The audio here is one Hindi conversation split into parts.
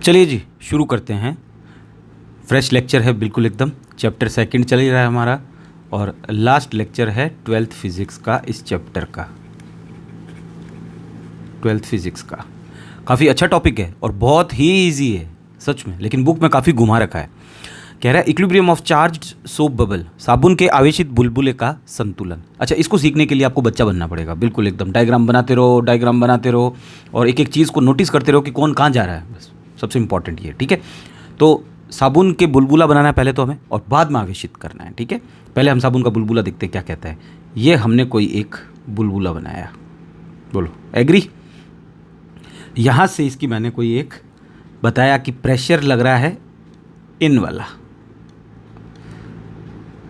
चलिए जी शुरू करते हैं। फ्रेश लेक्चर है बिल्कुल एकदम। चैप्टर सेकंड चल ही रहा है हमारा और लास्ट लेक्चर है 12th फिज़िक्स का, इस चैप्टर का 12th फिज़िक्स का। काफ़ी अच्छा टॉपिक है और बहुत ही इजी है सच में, लेकिन बुक में काफ़ी घुमा रखा है। कह रहा है equilibrium of charged soap bubble, साबुन के आवेशित बुलबुले का संतुलन। अच्छा, इसको सीखने के लिए आपको बच्चा बनना पड़ेगा बिल्कुल एकदम। डायग्राम बनाते रहो और एक एक चीज़ को नोटिस करते रहो कि कौन कहाँ जा रहा है, बस सबसे इंपॉर्टेंट ये। ठीक है, तो साबुन के बुलबुला बनाना है पहले तो हमें, और बाद में आवेशित करना है। ठीक है, पहले हम साबुन का बुलबुला देखते हैं क्या कहता है। ये हमने कोई एक बुलबुला बनाया, बोलो एग्री। यहाँ से इसकी मैंने कोई एक बताया कि प्रेशर लग रहा है इन वाला।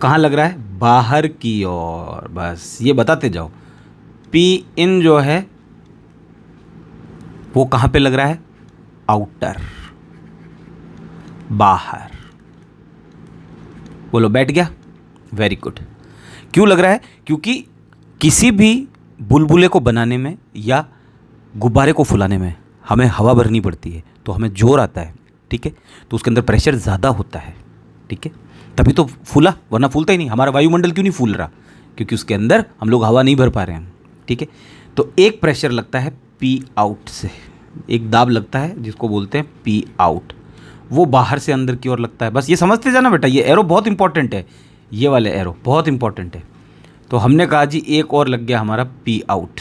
कहाँ लग रहा है? बाहर की ओर। बस ये बताते जाओ। पी इन जो है वो कहाँ पे लग रहा है? आउटर, बाहर। बोलो बैठ गया, वेरी गुड। क्यों लग रहा है? क्योंकि किसी भी बुलबुले को बनाने में या गुब्बारे को फुलाने में हमें हवा भरनी पड़ती है, तो हमें जोर आता है। ठीक है, तो उसके अंदर प्रेशर ज़्यादा होता है। ठीक है, तभी तो फूला, वरना फूलता ही नहीं। हमारा वायुमंडल क्यों नहीं फूल रहा? क्योंकि उसके अंदर हम लोग हवा नहीं भर पा रहे हैं। ठीक है, तो एक प्रेशर लगता है पी आउट से, एक दाब लगता है जिसको बोलते हैं पी आउट, वो बाहर से अंदर की ओर लगता है। बस ये समझते जाना बेटा, ये एरो बहुत इंपॉर्टेंट है, ये वाले एरो बहुत इंपॉर्टेंट है। तो हमने कहा जी एक और लग गया हमारा पी आउट,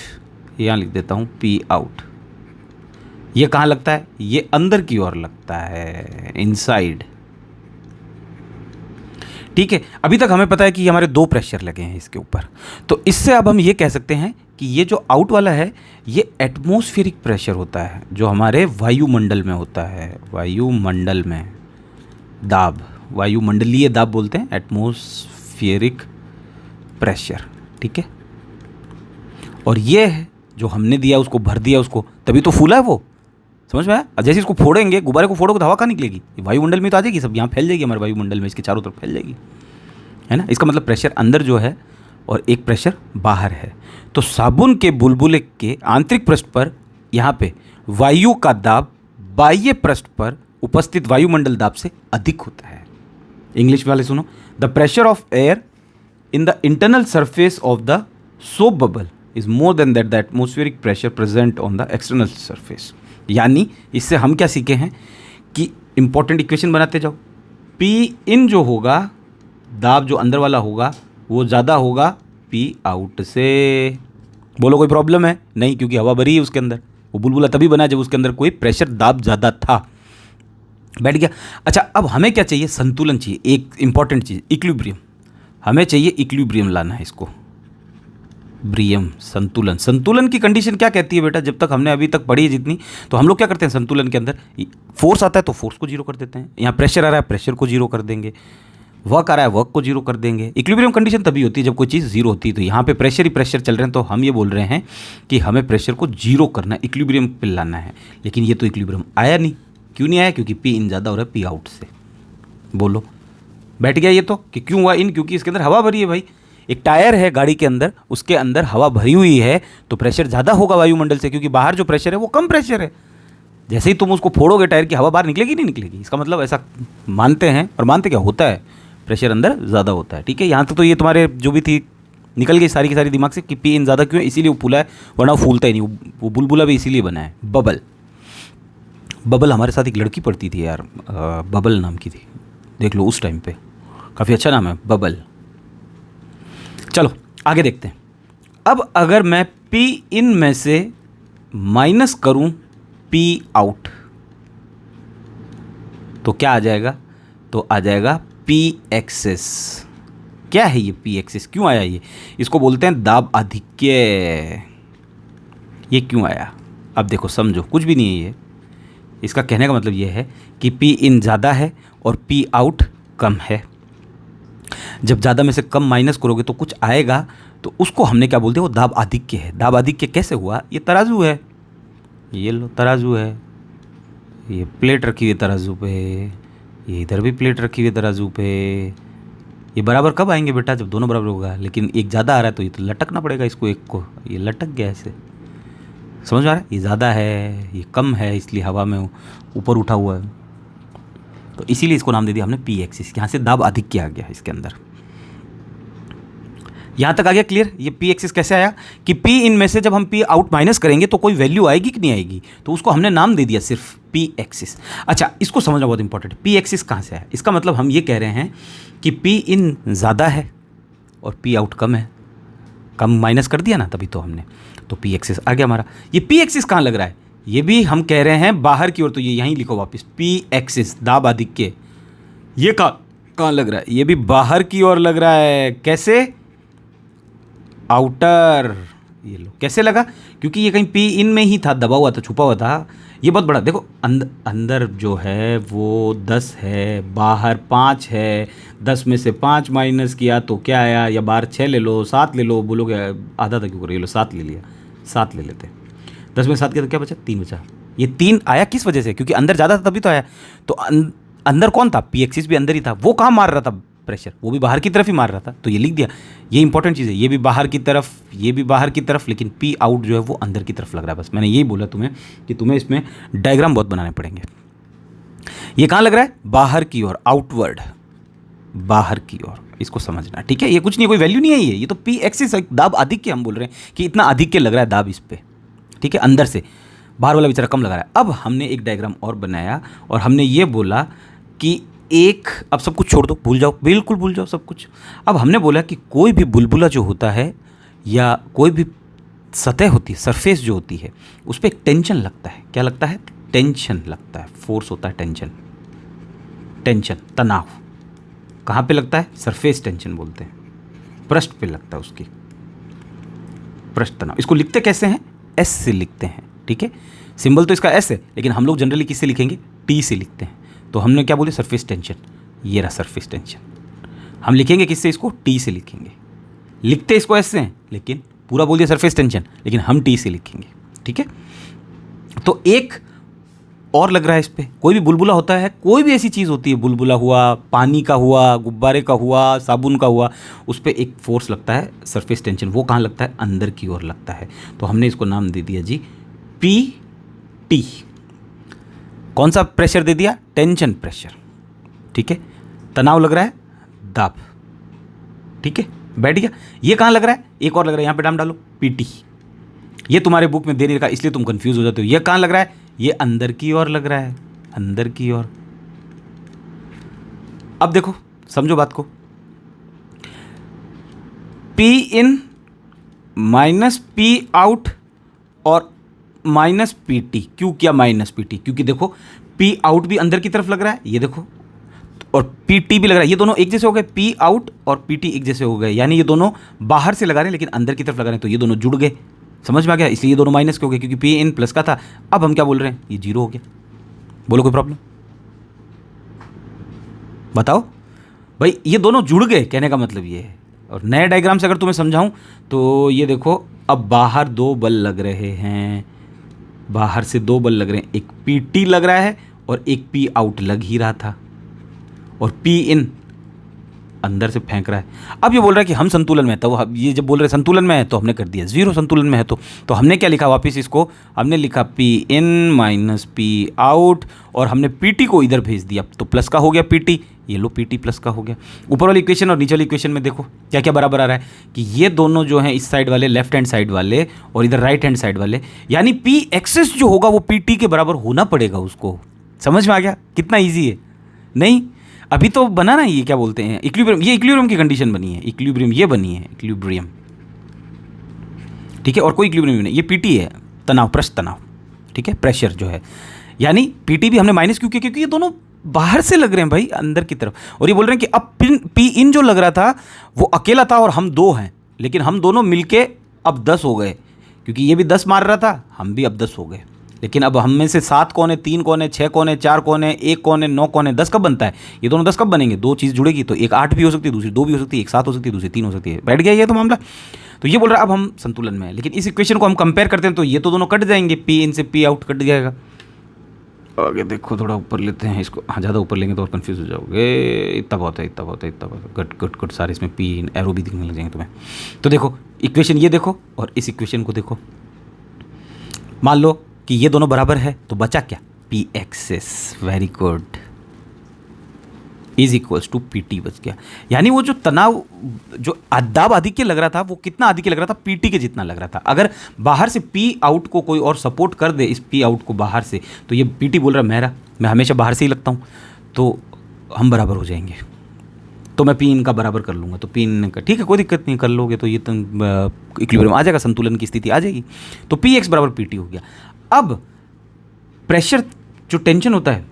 यहाँ लिख देता हूँ पी आउट। ये कहाँ लगता है? ये अंदर की ओर लगता है, इनसाइड। ठीक है, अभी तक हमें पता है कि हमारे दो प्रेशर लगे हैं इसके ऊपर। तो इससे अब हम ये कह सकते हैं कि ये जो आउट वाला है ये एटमॉस्फेरिक प्रेशर होता है, जो हमारे वायुमंडल में होता है। वायुमंडल में दाब, वायुमंडलीय दाब बोलते हैं, एटमॉस्फेरिक प्रेशर। ठीक है, और ये है जो हमने दिया, उसको भर दिया उसको, तभी तो फूला है वो। समझ में आया? अब जैसे इसको फोड़ेंगे, गुब्बारे को फोड़ोगे तो हवा कहाँ निकलेगी? ये वायुमंडल में तो आ जाएगी, सब यहाँ फैल जाएगी, हमारे वायुमंडल में इसके चारों तरफ फैल जाएगी, है ना। इसका मतलब प्रेशर अंदर जो है और एक प्रेशर बाहर है। तो साबुन के बुलबुले के आंतरिक पृष्ठ पर यहाँ पे वायु का दाब बाह्य पृष्ठ पर उपस्थित वायुमंडल दाब से अधिक होता है। इंग्लिश वाले सुनो, the pressure of air in the internal surface of the soap bubble is more than that the atmospheric pressure present on the external surface. यानी इससे हम क्या सीखे हैं कि इंपॉर्टेंट इक्वेशन बनाते जाओ। पी इन जो होगा, दाब जो अंदर वाला होगा, वो ज़्यादा होगा पी आउट से। बोलो कोई प्रॉब्लम है? नहीं, क्योंकि हवा भरी है उसके अंदर। वो बुलबुला तभी बना जब उसके अंदर कोई प्रेशर दाब ज़्यादा था। बैठ गया। अच्छा, अब हमें क्या चाहिए? संतुलन चाहिए, एक इंपॉर्टेंट चीज़ इक्विलिब्रियम। हमें चाहिए इक्विलिब्रियम लाना है इसको, ब्रियम, संतुलन। संतुलन की कंडीशन क्या कहती है बेटा? जब तक हमने अभी तक पढ़ी है जितनी, तो हम लोग क्या करते हैं संतुलन के अंदर, फोर्स आता है तो फोर्स को जीरो कर देते हैं, यहाँ प्रेशर आ रहा है प्रेशर को जीरो कर देंगे, वर्क आ रहा है वर्क को जीरो कर देंगे। इक्विलिब्रियम कंडीशन तभी होती है जब कोई चीज़ जीरो होती है। तो यहाँ पे प्रेशर ही प्रेशर चल रहे हैं, तो हम ये बोल रहे हैं कि हमें प्रेशर को जीरो करना है, इक्विलिब्रियम पे लाना है। लेकिन ये तो इक्विलिब्रियम आया नहीं। क्यों नहीं आया? क्योंकि पी इन ज़्यादा हो रहा है पी आउट से। बोलो बैठ गया ये तो, कि क्यों हुआ इन? क्योंकि इसके अंदर हवा भरी है भाई। एक टायर है गाड़ी के अंदर, उसके अंदर हवा भरी हुई है, तो प्रेशर ज़्यादा होगा वायुमंडल से, क्योंकि बाहर जो प्रेशर है वो कम प्रेशर है। जैसे ही तुम उसको फोड़ोगे टायर की, हवा बाहर निकलेगी नहीं निकलेगी? इसका मतलब ऐसा मानते हैं, और मानते क्या होता है, प्रेशर अंदर ज़्यादा होता है। ठीक है, यहाँ तक तो ये तुम्हारे जो भी थी निकल गई सारी की सारी दिमाग से कि पी इन ज़्यादा क्यों है, इसीलिए वो फूला है, वरना वो फूलता ही नहीं। वो बुलबुला भी इसीलिए बना है, बबल। बबल हमारे साथ एक लड़की पढ़ती थी यार, बबल नाम की थी, देख लो उस टाइम पे, काफ़ी अच्छा नाम है बबल। चलो आगे देखते हैं। अब अगर मैं पी इन में से माइनस करूं पी आउट, तो क्या आ जाएगा? तो आ जाएगा पी एक्सेस। क्या है ये पी एक्सेस? क्यों आया ये? इसको बोलते हैं दाब आधिक्य। ये क्यों आया? अब देखो समझो, कुछ भी नहीं है ये। इसका कहने का मतलब ये है कि पी इन ज़्यादा है और पी आउट कम है। जब ज़्यादा में से कम माइनस करोगे तो कुछ आएगा, तो उसको हमने क्या बोलते हैं? वो दाब आधिक्य है। दाब आधिक्य कैसे हुआ? ये तराजू है, ये लो तराजू है, ये प्लेट रखी हुई है तराजू पे, ये इधर भी प्लेट रखी हुई है तराजू पे। ये बराबर कब आएंगे बेटा? जब दोनों बराबर होगा। लेकिन एक ज़्यादा आ रहा है तो ये तो लटकना पड़ेगा इसको, एक को। ये लटक गया ऐसे, समझ में आ रहा है? ये ज़्यादा है, ये कम है, इसलिए हवा में ऊपर उठा हुआ है, तो इसीलिए इसको नाम दे दिया हमने पी एक्सिस। यहाँ से दाब अधिक आ गया इसके अंदर। यहाँ तक आ गया क्लियर? ये पी एक्सिस कैसे आया कि पी इन में से जब हम पी आउट माइनस करेंगे तो कोई वैल्यू आएगी कि नहीं आएगी, तो उसको हमने नाम दे दिया सिर्फ पी एक्सिस। अच्छा, इसको समझना बहुत इंपॉर्टेंट है। पी एक्सिस कहाँ से आया? इसका मतलब हम ये कह रहे हैं कि पी इन ज़्यादा है और पी आउट कम है। कम माइनस कर दिया ना, तभी तो हमने, तो पी एक्सिस आ गया हमारा। ये पी एक्सिस कहाँ लग रहा है? ये भी हम कह रहे हैं बाहर की ओर, तो ये यहीं लिखो वापस, पी एक्सिस दाब आधिक्य। ये कहाँ लग रहा है? ये भी बाहर की ओर लग रहा है। कैसे? आउटर। ये लो कैसे लगा, क्योंकि ये कहीं पी इन में ही था, दबा हुआ था, छुपा हुआ था। ये बहुत बड़ा देखो, अंदर जो है वो 10 है, बाहर 5 है। 10 में से 5 माइनस किया तो क्या आया, या बाहर 6 ले लो, 7 ले लो, बोलोगे आधा था क्यों कर रहे हो, 7 ले लिया, 7 ले लेते। 10 में 7 किया तो क्या बचा? 3 बचा। ये 3 आया किस वजह से? क्योंकि अंदर ज़्यादा था तभी तो आया। तो अंदर कौन था? पी एक्सिस भी अंदर ही था। वो कहाँ मार रहा था प्रेशर? वो भी बाहर की तरफ ही मार रहा था, तो ये लिख दिया। ये इंपॉर्टेंट चीज़ है, ये भी बाहर की तरफ, ये भी बाहर की तरफ, लेकिन पी आउट जो है वो अंदर की तरफ लग रहा है। बस मैंने यही बोला तुम्हें कि तुम्हें इसमें डायग्राम बहुत बनाने पड़ेंगे। ये कहाँ लग रहा है? बाहर की ओर, आउटवर्ड, बाहर की ओर। इसको समझना, ठीक है? ये कुछ नहीं, कोई वैल्यू नहीं है ये तो पी एक्सिस दाब अधिक हम बोल रहे हैं कि इतना अधिक लग रहा है दाब इस पे, ठीक है? अंदर से बाहर वाला बेचारा कम लगा रहा है। अब हमने एक डायग्राम और बनाया और हमने ये बोला कि एक, अब सब कुछ छोड़ दो, भूल जाओ, बिल्कुल भूल जाओ सब कुछ। अब हमने बोला कि कोई भी बुलबुला जो होता है या कोई भी सतह होती है, सरफेस जो होती है, उस पर एक टेंशन लगता है। क्या लगता है? टेंशन लगता है, फोर्स होता है, टेंशन, टेंशन, तनाव। कहाँ पे लगता है? सरफेस टेंशन बोलते हैं, पृष्ठ पे लगता है उसकी, पृष्ठ तनाव। इसको लिखते कैसे हैं? एस से लिखते हैं, ठीक है? सिंबल तो इसका एस है, लेकिन हम लोग जनरली किससे लिखेंगे? टी से लिखते हैं। तो हमने क्या बोले? Surface tension. ये रहा सरफेस टेंशन। हम लिखेंगे किससे? इसको टी से लिखेंगे। लिखते इसको एस से हैं, लेकिन पूरा बोल दिया सरफेस टेंशन, लेकिन हम टी से लिखेंगे, ठीक है? तो एक और लग रहा है इस पर। कोई भी बुलबुला होता है, कोई भी ऐसी चीज़ होती है, बुलबुला हुआ, पानी का हुआ, गुब्बारे का हुआ, साबुन का हुआ, उस पर एक फोर्स लगता है, सरफेस टेंशन। वो कहाँ लगता है? अंदर की ओर लगता है। तो हमने इसको नाम दे दिया जी पी टी। कौन सा प्रेशर दे दिया? टेंशन प्रेशर, ठीक है? तनाव लग रहा है, दाब, ठीक है? बैठ गया। ये कहाँ लग रहा है? एक और लग रहा है, यहाँ पे नाम डालो, पीटी। ये तुम्हारे बुक में दे नहीं रखा, इसलिए तुम कंफ्यूज हो जाते हो। ये कहाँ लग रहा है? ये अंदर की ओर लग रहा है, अंदर की ओर। अब देखो, समझो बात को। P in minus P out और माइनस पी टी। क्यों किया माइनस पी टी? क्योंकि देखो पी आउट भी अंदर की तरफ लग रहा है, ये देखो, और पी टी भी लग रहा है। ये दोनों एक जैसे हो गए, पी आउट और पी टी एक जैसे हो गए, यानी ये दोनों बाहर से लगा रहे हैं लेकिन अंदर की तरफ लगा रहे हैं, तो ये दोनों जुड़ गए। समझ में आ गया? इसलिए ये दोनों माइनस के हो गए, क्योंकि पी इन प्लस का था। अब हम क्या बोल रहे हैं? ये जीरो हो गया। बोलो कोई प्रॉब्लम? बताओ भाई, ये दोनों जुड़ गए, कहने का मतलब ये है। और नए डायग्राम से अगर तुम्हें समझाऊं तो ये देखो, अब बाहर 2 बल लग रहे हैं, बाहर से 2 बल लग रहे हैं। एक पी टी लग रहा है और एक पी आउट लग ही रहा था, और पी इन अंदर से फेंक रहा है। अब ये बोल रहा है कि हम संतुलन में है, तो ये जब बोल रहे संतुलन में है तो हमने कर दिया जीरो संतुलन में है। तो हमने क्या लिखा वापस? इसको हमने लिखा P in minus P out, और हमने पी टी को इधर भेज दिया, तो प्लस का हो गया पी टी। ये लो पी टी प्लस का हो गया। ऊपर वाली इक्वेशन और नीचे वाली इक्वेशन में देखो क्या क्या बराबर आ रहा है कि ये दोनों जो हैं, इस साइड वाले लेफ्ट हैंड साइड वाले और इधर राइट हैंड साइड वाले, यानी पी एक्सेस जो होगा वो पी टी के बराबर होना पड़ेगा उसको। समझ में आ गया कितना ईजी है? नहीं, अभी तो बना ना, ये क्या बोलते हैं, इक्विलिब्रियम। ये इक्विलिब्रियम की कंडीशन बनी है, इक्विलिब्रियम ये बनी है, इक्विलिब्रियम, ठीक है? और कोई इक्विलिब्रियम नहीं, ये पीटी है, तनाव, पृष्ठ तनाव, ठीक है? प्रेशर जो है, यानी पीटी भी हमने माइनस क्यों किया? क्योंकि ये दोनों बाहर से लग रहे हैं भाई, अंदर की तरफ। और ये बोल रहे हैं कि अब पी इन जो लग रहा था वो अकेला था और हम 2 हैं, लेकिन हम दोनों मिलके अब 10 हो गए, क्योंकि ये भी 10 मार रहा था, हम भी अब 10 हो गए। लेकिन अब हम में से 7 कौन है, 3 कौन है, 6 कौन है, 4 कौन है, 1 कौन है, 9 कौन है, 10 कब बनता है? ये दोनों 10 कब बनेंगे? 2 चीज़ जुड़ेगी, तो एक 8 भी हो सकती है, दूसरी 2 भी हो सकती है, एक 7 हो सकती है, दूसरी 3 हो सकती है। बैठ गया ये तो मामला। तो ये बोल रहा है अब हम संतुलन में है, लेकिन इस इक्वेशन को हम कंपेयर करते हैं तो ये तो दोनों कट जाएंगे, पी इन से पी आउट कट जाएगा। आगे देखो, थोड़ा ऊपर लेते हैं इसको। हाँ, ज़्यादा ऊपर लेंगे तो और कंफ्यूज हो जाओगे। इतना बहुत है, इतना बहुत है, इतना बहुत है। गट गट गट सारे इसमें पी इन एरो भी दिखने लग जाएंगे तुम्हें। तो देखो इक्वेशन ये देखो और इस इक्वेशन को देखो। मान लो कि ये दोनों बराबर है, तो बचा क्या, P excess, very good, is equals to P T बच गया। यानी वो जो तनाव, जो दाब आधिक्य लग रहा था, वो कितना आधिक्य लग रहा था, पी टी के जितना लग रहा था। अगर बाहर से पी आउट को कोई और सपोर्ट कर दे, इस पी आउट को बाहर से, तो ये पी टी बोल रहा है मैं हमेशा बाहर से ही लगता हूँ, तो हम बराबर हो जाएंगे। तो मैं पी इन का बराबर कर लूँगा, तो पी इन का ठीक है, कोई दिक्कत नहीं, कर लोगे तो ये तो इक्विलिब्रियम आ जाएगा, संतुलन की स्थिति आ जाएगी। तो पी एक्स बराबर पी टी हो गया। अब प्रेशर, जो टेंशन होता है,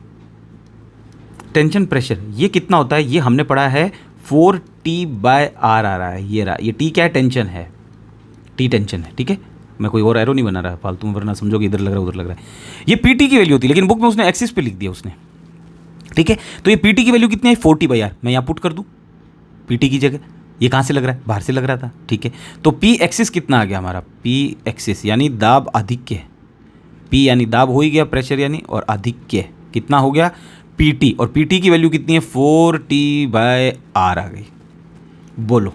टेंशन प्रेशर, ये कितना होता है, ये हमने पढ़ा है 4T/R आ रहा है, ये रहा, ये T क्या है, टेंशन है, T टेंशन है, ठीक है। मैं कोई और एरो नहीं बना रहा फालतू में, वरना समझोगे इधर लग रहा है उधर लग रहा है। ये PT की वैल्यू होती है, लेकिन बुक में उसने एक्सिस पे लिख दिया उसने, ठीक है। तो ये PT की वैल्यू कितनी है, 40/R, मैं यहाँ पुट कर दूँ PT की जगह। ये कहाँ से लग रहा है, बाहर से लग रहा था, ठीक है। तो P एक्सिस कितना आ गया हमारा, P एक्सिस यानी दाब आधिक्य, P यानी दाब हो ही गया, प्रेशर यानी, और आधिक्य कितना हो गया, PT, और PT की वैल्यू कितनी है, 4T/R आ गई। बोलो,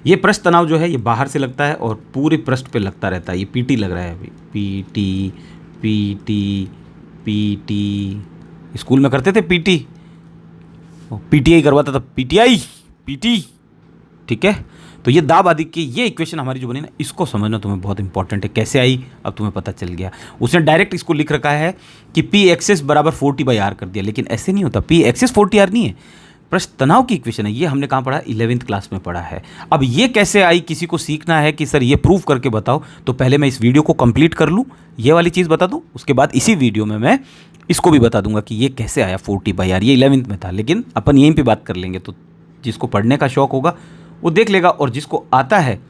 ये पृष्ठ तनाव जो है ये बाहर से लगता है और पूरे पृष्ठ पे लगता रहता है, ये PT लग रहा है अभी, PT PT PT, स्कूल में करते थे PT, PTI करवाता था, PTI PT, ठीक है। तो ये दाब आधिक्य, ये इक्वेशन हमारी जो बनी ना, इसको समझना तुम्हें बहुत इंपॉर्टेंट है। कैसे आई, अब तुम्हें पता चल गया। उसने डायरेक्ट इसको लिख रखा है कि P एक्सेस बराबर 40/R कर दिया, लेकिन ऐसे नहीं होता, P एक्सेस 40R नहीं है, पृष्ठ तनाव की इक्वेशन है। ये हमने कहाँ पढ़ा, 11th क्लास में पढ़ा है। अब ये कैसे आई, किसी को सीखना है कि सर ये प्रूव करके बताओ, तो पहले मैं इस वीडियो को कंप्लीट कर लूँ, ये वाली चीज़ बता दूँ, उसके बाद इसी वीडियो में मैं इसको भी बता दूंगा कि ये कैसे आया 40/R। ये 11th में था, लेकिन अपन यहीं पर बात कर लेंगे, तो जिसको पढ़ने का शौक होगा वो देख लेगा, और जिसको आता है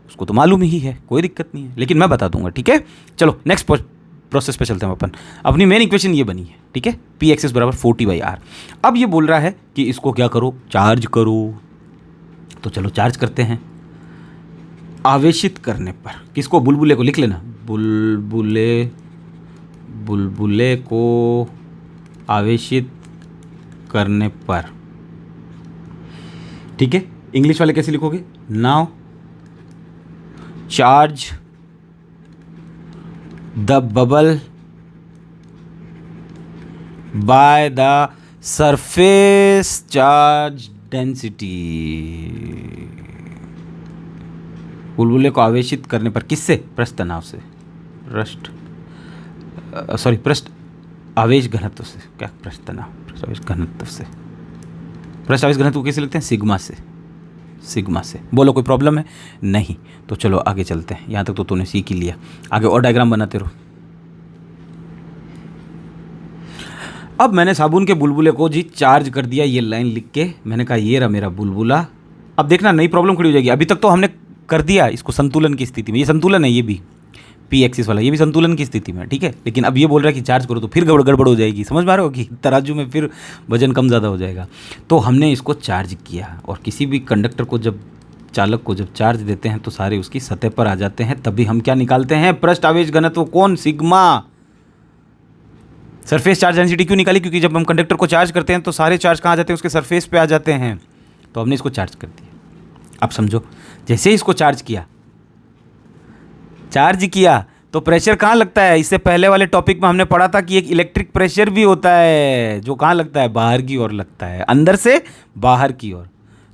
उसको तो मालूम ही है, कोई दिक्कत नहीं है, लेकिन मैं बता दूंगा, ठीक है। चलो नेक्स्ट प्रोसेस पे चलते हैं अपन। अपनी मेन इक्वेशन ये बनी है, ठीक है, P एक्सेस बराबर 40/R। अब ये बोल रहा है कि इसको क्या करो, चार्ज करो, तो चलो चार्ज करते हैं। आवेशित करने पर, किसको, बुलबुले को लिख लेना, बुलबुले को आवेशित करने पर, ठीक है। इंग्लिश वाले कैसे लिखोगे, now charge the bubble by the surface charge density. बुलबुले को आवेशित करने पर, किससे, पृष्ठ तनाव से, पृष्ठ आवेश घनत्व से, क्या पृष्ठ तनाव, पृष्ठ आवेश घनत्व से, पृष्ठ आवेश घनत्व कैसे लिखते हैं, सिग्मा से। बोलो कोई प्रॉब्लम है, नहीं, तो चलो आगे चलते हैं। यहाँ तक तो तूने सीख ही लिया, आगे और डायग्राम बनाते रहो। अब मैंने साबुन के बुलबुले को जी चार्ज कर दिया, ये लाइन लिख के मैंने कहा ये रहा मेरा बुलबुला। अब देखना नई प्रॉब्लम खड़ी हो जाएगी। अभी तक तो हमने कर दिया इसको संतुलन की स्थिति में, ये संतुलन है, ये भी P एक्सिस वाला, ये भी संतुलन की स्थिति में, ठीक है। लेकिन अब ये बोल रहा है कि चार्ज करो, तो फिर गड़बड़ हो जाएगी, समझ पा रहे हो कि तराजू में फिर वजन कम ज़्यादा हो जाएगा। तो हमने इसको चार्ज किया, और किसी भी कंडक्टर को जब, चालक को जब चार्ज देते हैं तो सारे उसकी सतह पर आ जाते हैं, तभी हम क्या निकालते हैं, पृष्ठ आवेश घनत्व, कौन, सिग्मा। सरफेस चार्ज डेंसिटी क्यों निकाली, क्योंकि जब हम कंडक्टर को चार्ज करते हैं तो सारे चार्ज कहाँ आ जाते हैं, उसके सरफेस पे आ जाते हैं, तो हमने इसको चार्ज कर दिया। अब समझो, जैसे ही इसको चार्ज किया तो प्रेशर कहाँ लगता है, इससे पहले वाले टॉपिक में हमने पढ़ा था कि एक इलेक्ट्रिक प्रेशर भी होता है, जो कहाँ लगता है, बाहर की ओर लगता है, अंदर से बाहर की ओर।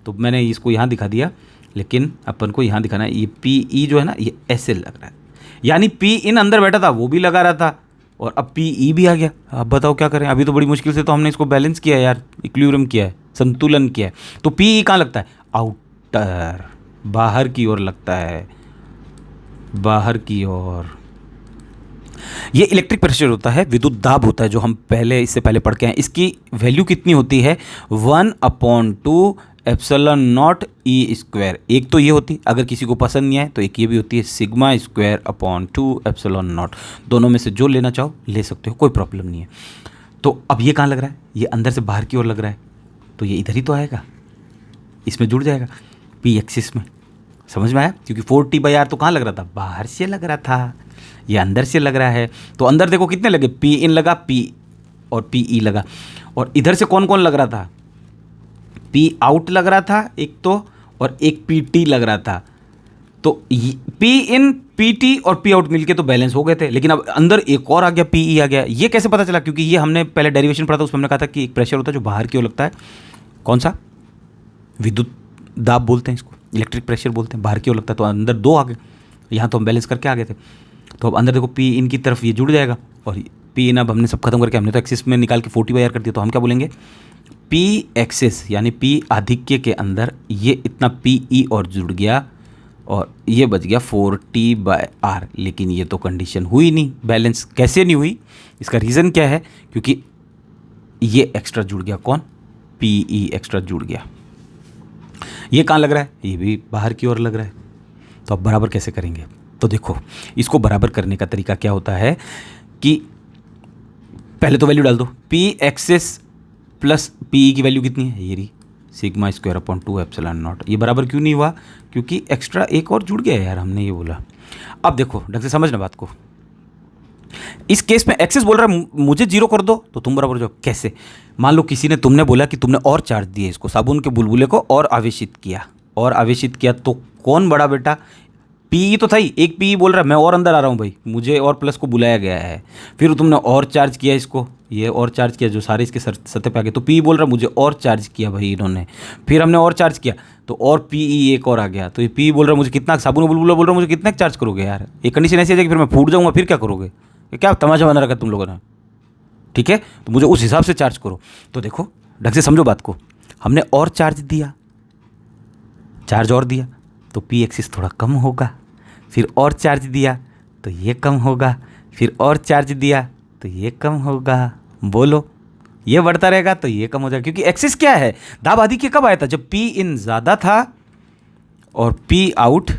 तो मैंने इसको यहाँ दिखा दिया, लेकिन अपन को यहाँ दिखाना है, ये PE जो है ना, ये ऐसे लग रहा है, यानी P इन अंदर बैठा था, वो भी लगा रहा था, और अब PE भी आ गया। अब बताओ क्या करें, अभी तो बड़ी मुश्किल से तो हमने इसको बैलेंस किया है यार, इक्विलिब्रियम किया है, संतुलन किया है। तो PE कहाँ लगता है, आउटर, बाहर की ओर लगता है, बाहर की ओर। ये इलेक्ट्रिक प्रेशर होता है, विद्युत दाब होता है, जो हम इससे पहले पढ़ के हैं। इसकी वैल्यू कितनी होती है, 1/2 एप्सिलॉन नॉट E स्क्वायर। एक तो ये होती, अगर किसी को पसंद नहीं आए तो एक ये भी होती है, sigma square upon 2 epsilon not. दोनों में से जो लेना चाहो ले सकते हो, कोई प्रॉब्लम नहीं है। तो अब ये कहाँ लग रहा है, ये अंदर से बाहर की ओर लग रहा है, तो ये इधर ही तो आएगा, इसमें जुड़ जाएगा P एक्सिस में। समझ में आया, क्योंकि 40/R तो कहाँ लग रहा था, बाहर से लग रहा था, ये अंदर से लग रहा है। तो अंदर देखो कितने लगे, P इन लगा, P और PE लगा, और इधर से कौन कौन लग रहा था, P आउट लग रहा था एक तो, और एक PT लग रहा था। तो P इन पी टी और पी आउट मिलके तो बैलेंस हो गए थे, लेकिन अब अंदर एक और आ गया, पी ई आ गया। ये कैसे पता चला? क्योंकि ये हमने पहले डेरिवेशन पढ़ा था, उसमें हमने कहा था कि एक प्रेशर होता है जो बाहर की ओर लगता है, कौन सा? विद्युत दाब बोलते हैं इसको, इलेक्ट्रिक प्रेशर बोलते हैं, बाहर की ओर लगता है। तो अंदर दो आ गए, यहाँ तो हम बैलेंस करके आ गए थे। तो अब अंदर देखो पी इन की तरफ ये जुड़ जाएगा, और पी इन अब हमने सब खत्म करके हमने तो एक्सिस में निकाल के 40/R कर दिया। तो हम क्या बोलेंगे? पी एक्सिस यानी पी आधिक्य के अंदर ये इतना पी ई और जुड़ गया, और ये बच गया 40/R। लेकिन ये तो कंडीशन हुई नहीं, बैलेंस कैसे नहीं हुई? इसका रीज़न क्या है? क्योंकि ये एक्स्ट्रा जुड़ गया, कौन? पी ई एक्स्ट्रा जुड़ गया। ये कहाँ लग रहा है? ये भी बाहर की ओर लग रहा है। तो अब बराबर कैसे करेंगे? तो देखो, इसको बराबर करने का तरीका क्या होता है कि पहले तो वैल्यू डाल दो, P axis plus P E की वैल्यू कितनी है? ये रही, sigma square upon 2 epsilon not. ये बराबर क्यों नहीं हुआ? क्योंकि एक्स्ट्रा एक और जुड़ गया यार, हमने ये बोला। अब देखो ढंग से समझना बात को। इस केस में एक्सिस बोल रहा है मुझे 0 कर दो, तो तुम बराबर हो जाओ। कैसे? मान लो किसी ने, तुमने बोला कि तुमने और चार्ज दिए इसको, साबुन के बुलबुले को और आवेशित किया, और आवेशित किया, तो कौन बड़ा बेटा? पी तो था ही, एक पी बोल रहा है मैं और अंदर आ रहा हूँ भाई, मुझे और प्लस को बुलाया गया है। फिर तुमने और चार्ज किया इसको, ये और चार्ज किया, जो सारे इसके सतह पे आ गए, तो पी बोल रहा है मुझे और चार्ज किया भाई इन्होंने। फिर हमने और चार्ज किया, तो और पी ई एक और आ गया। तो ये पी बोल रहा है मुझे कितना, साबुन बुलबुला बोल रहा है मुझे कितना चार्ज करोगे यार? एक कंडीशन ऐसी आ जाएगी फिर मैं फूट जाऊँगा, फिर क्या करोगे? ये क्या तमाशा बना रखा तुम लोगों ने? ठीक है, तो मुझे उस हिसाब से चार्ज करो। तो देखो ढंग से समझो बात को, हमने और चार्ज दिया, चार्ज और दिया, तो पी एक्सिस थोड़ा कम होगा। फिर और चार्ज दिया तो ये कम होगा, फिर और चार्ज दिया तो ये कम होगा। बोलो, ये बढ़ता रहेगा तो ये कम हो जाएगा, क्योंकि एक्सिस क्या है? दाब आधिक्य कब आया था? जब पी इन ज़्यादा था और पी आउट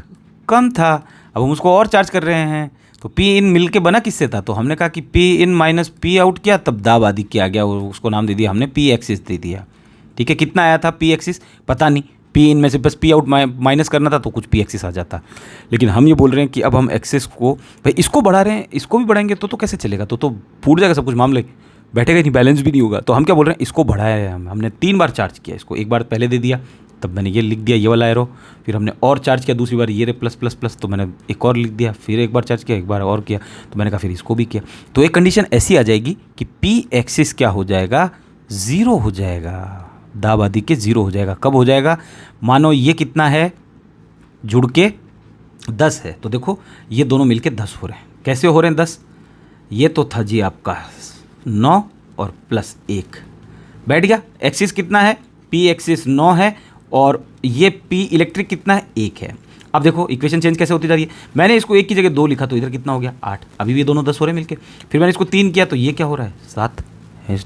कम था। अब हम उसको और चार्ज कर रहे हैं, तो पी इन मिल के बना किससे था? तो हमने कहा कि P in minus P out किया, तब दाब आधिक्य आ गया, उसको नाम दे दिया हमने पी एक्सिस दे दिया। ठीक है, कितना आया था पी एक्सिस? पता नहीं, पी इन में से बस पी आउट माइनस करना था तो कुछ पी एक्सिस आ जाता। लेकिन हम ये बोल रहे हैं कि अब हम एक्सिस को, भाई इसको बढ़ा रहे हैं, इसको भी बढ़ाएंगे तो कैसे चलेगा? तो फूट जाएगा सब कुछ, मामले बैठेगा नहीं, बैलेंस भी नहीं होगा। तो हम क्या बोल रहे हैं, इसको बढ़ाया है हमने 3 बार चार्ज किया इसको। एक बार पहले दे दिया, तब मैंने ये लिख दिया ये वाला एरो, फिर हमने और चार्ज किया दूसरी बार, ये रे प्लस प्लस प्लस, तो मैंने एक और लिख दिया, फिर एक बार चार्ज किया, एक बार और किया, तो मैंने कहा फिर इसको भी किया। तो एक कंडीशन ऐसी आ जाएगी कि पी एक्सिस क्या हो जाएगा? 0 हो जाएगा, दाब आधिक्य 0 हो जाएगा। कब हो जाएगा? मानो ये कितना है जुड़ के 10 है, तो देखो ये दोनों मिलके 10 हो रहे हैं। कैसे हो रहे हैं 10? ये तो था जी आपका 9 और प्लस 1 बैठ गया। एक्सिस कितना है? पी एक्सिस 9 है, और ये पी इलेक्ट्रिक कितना है? 1 है। अब देखो इक्वेशन चेंज कैसे होती जा रही है। मैंने इसको 1 की जगह 2 लिखा, तो इधर कितना हो गया? 8। अभी भी ये दोनों 10 हो रहे हैं मिलके। फिर मैंने इसको 3 किया तो ये क्या हो रहा है? 7।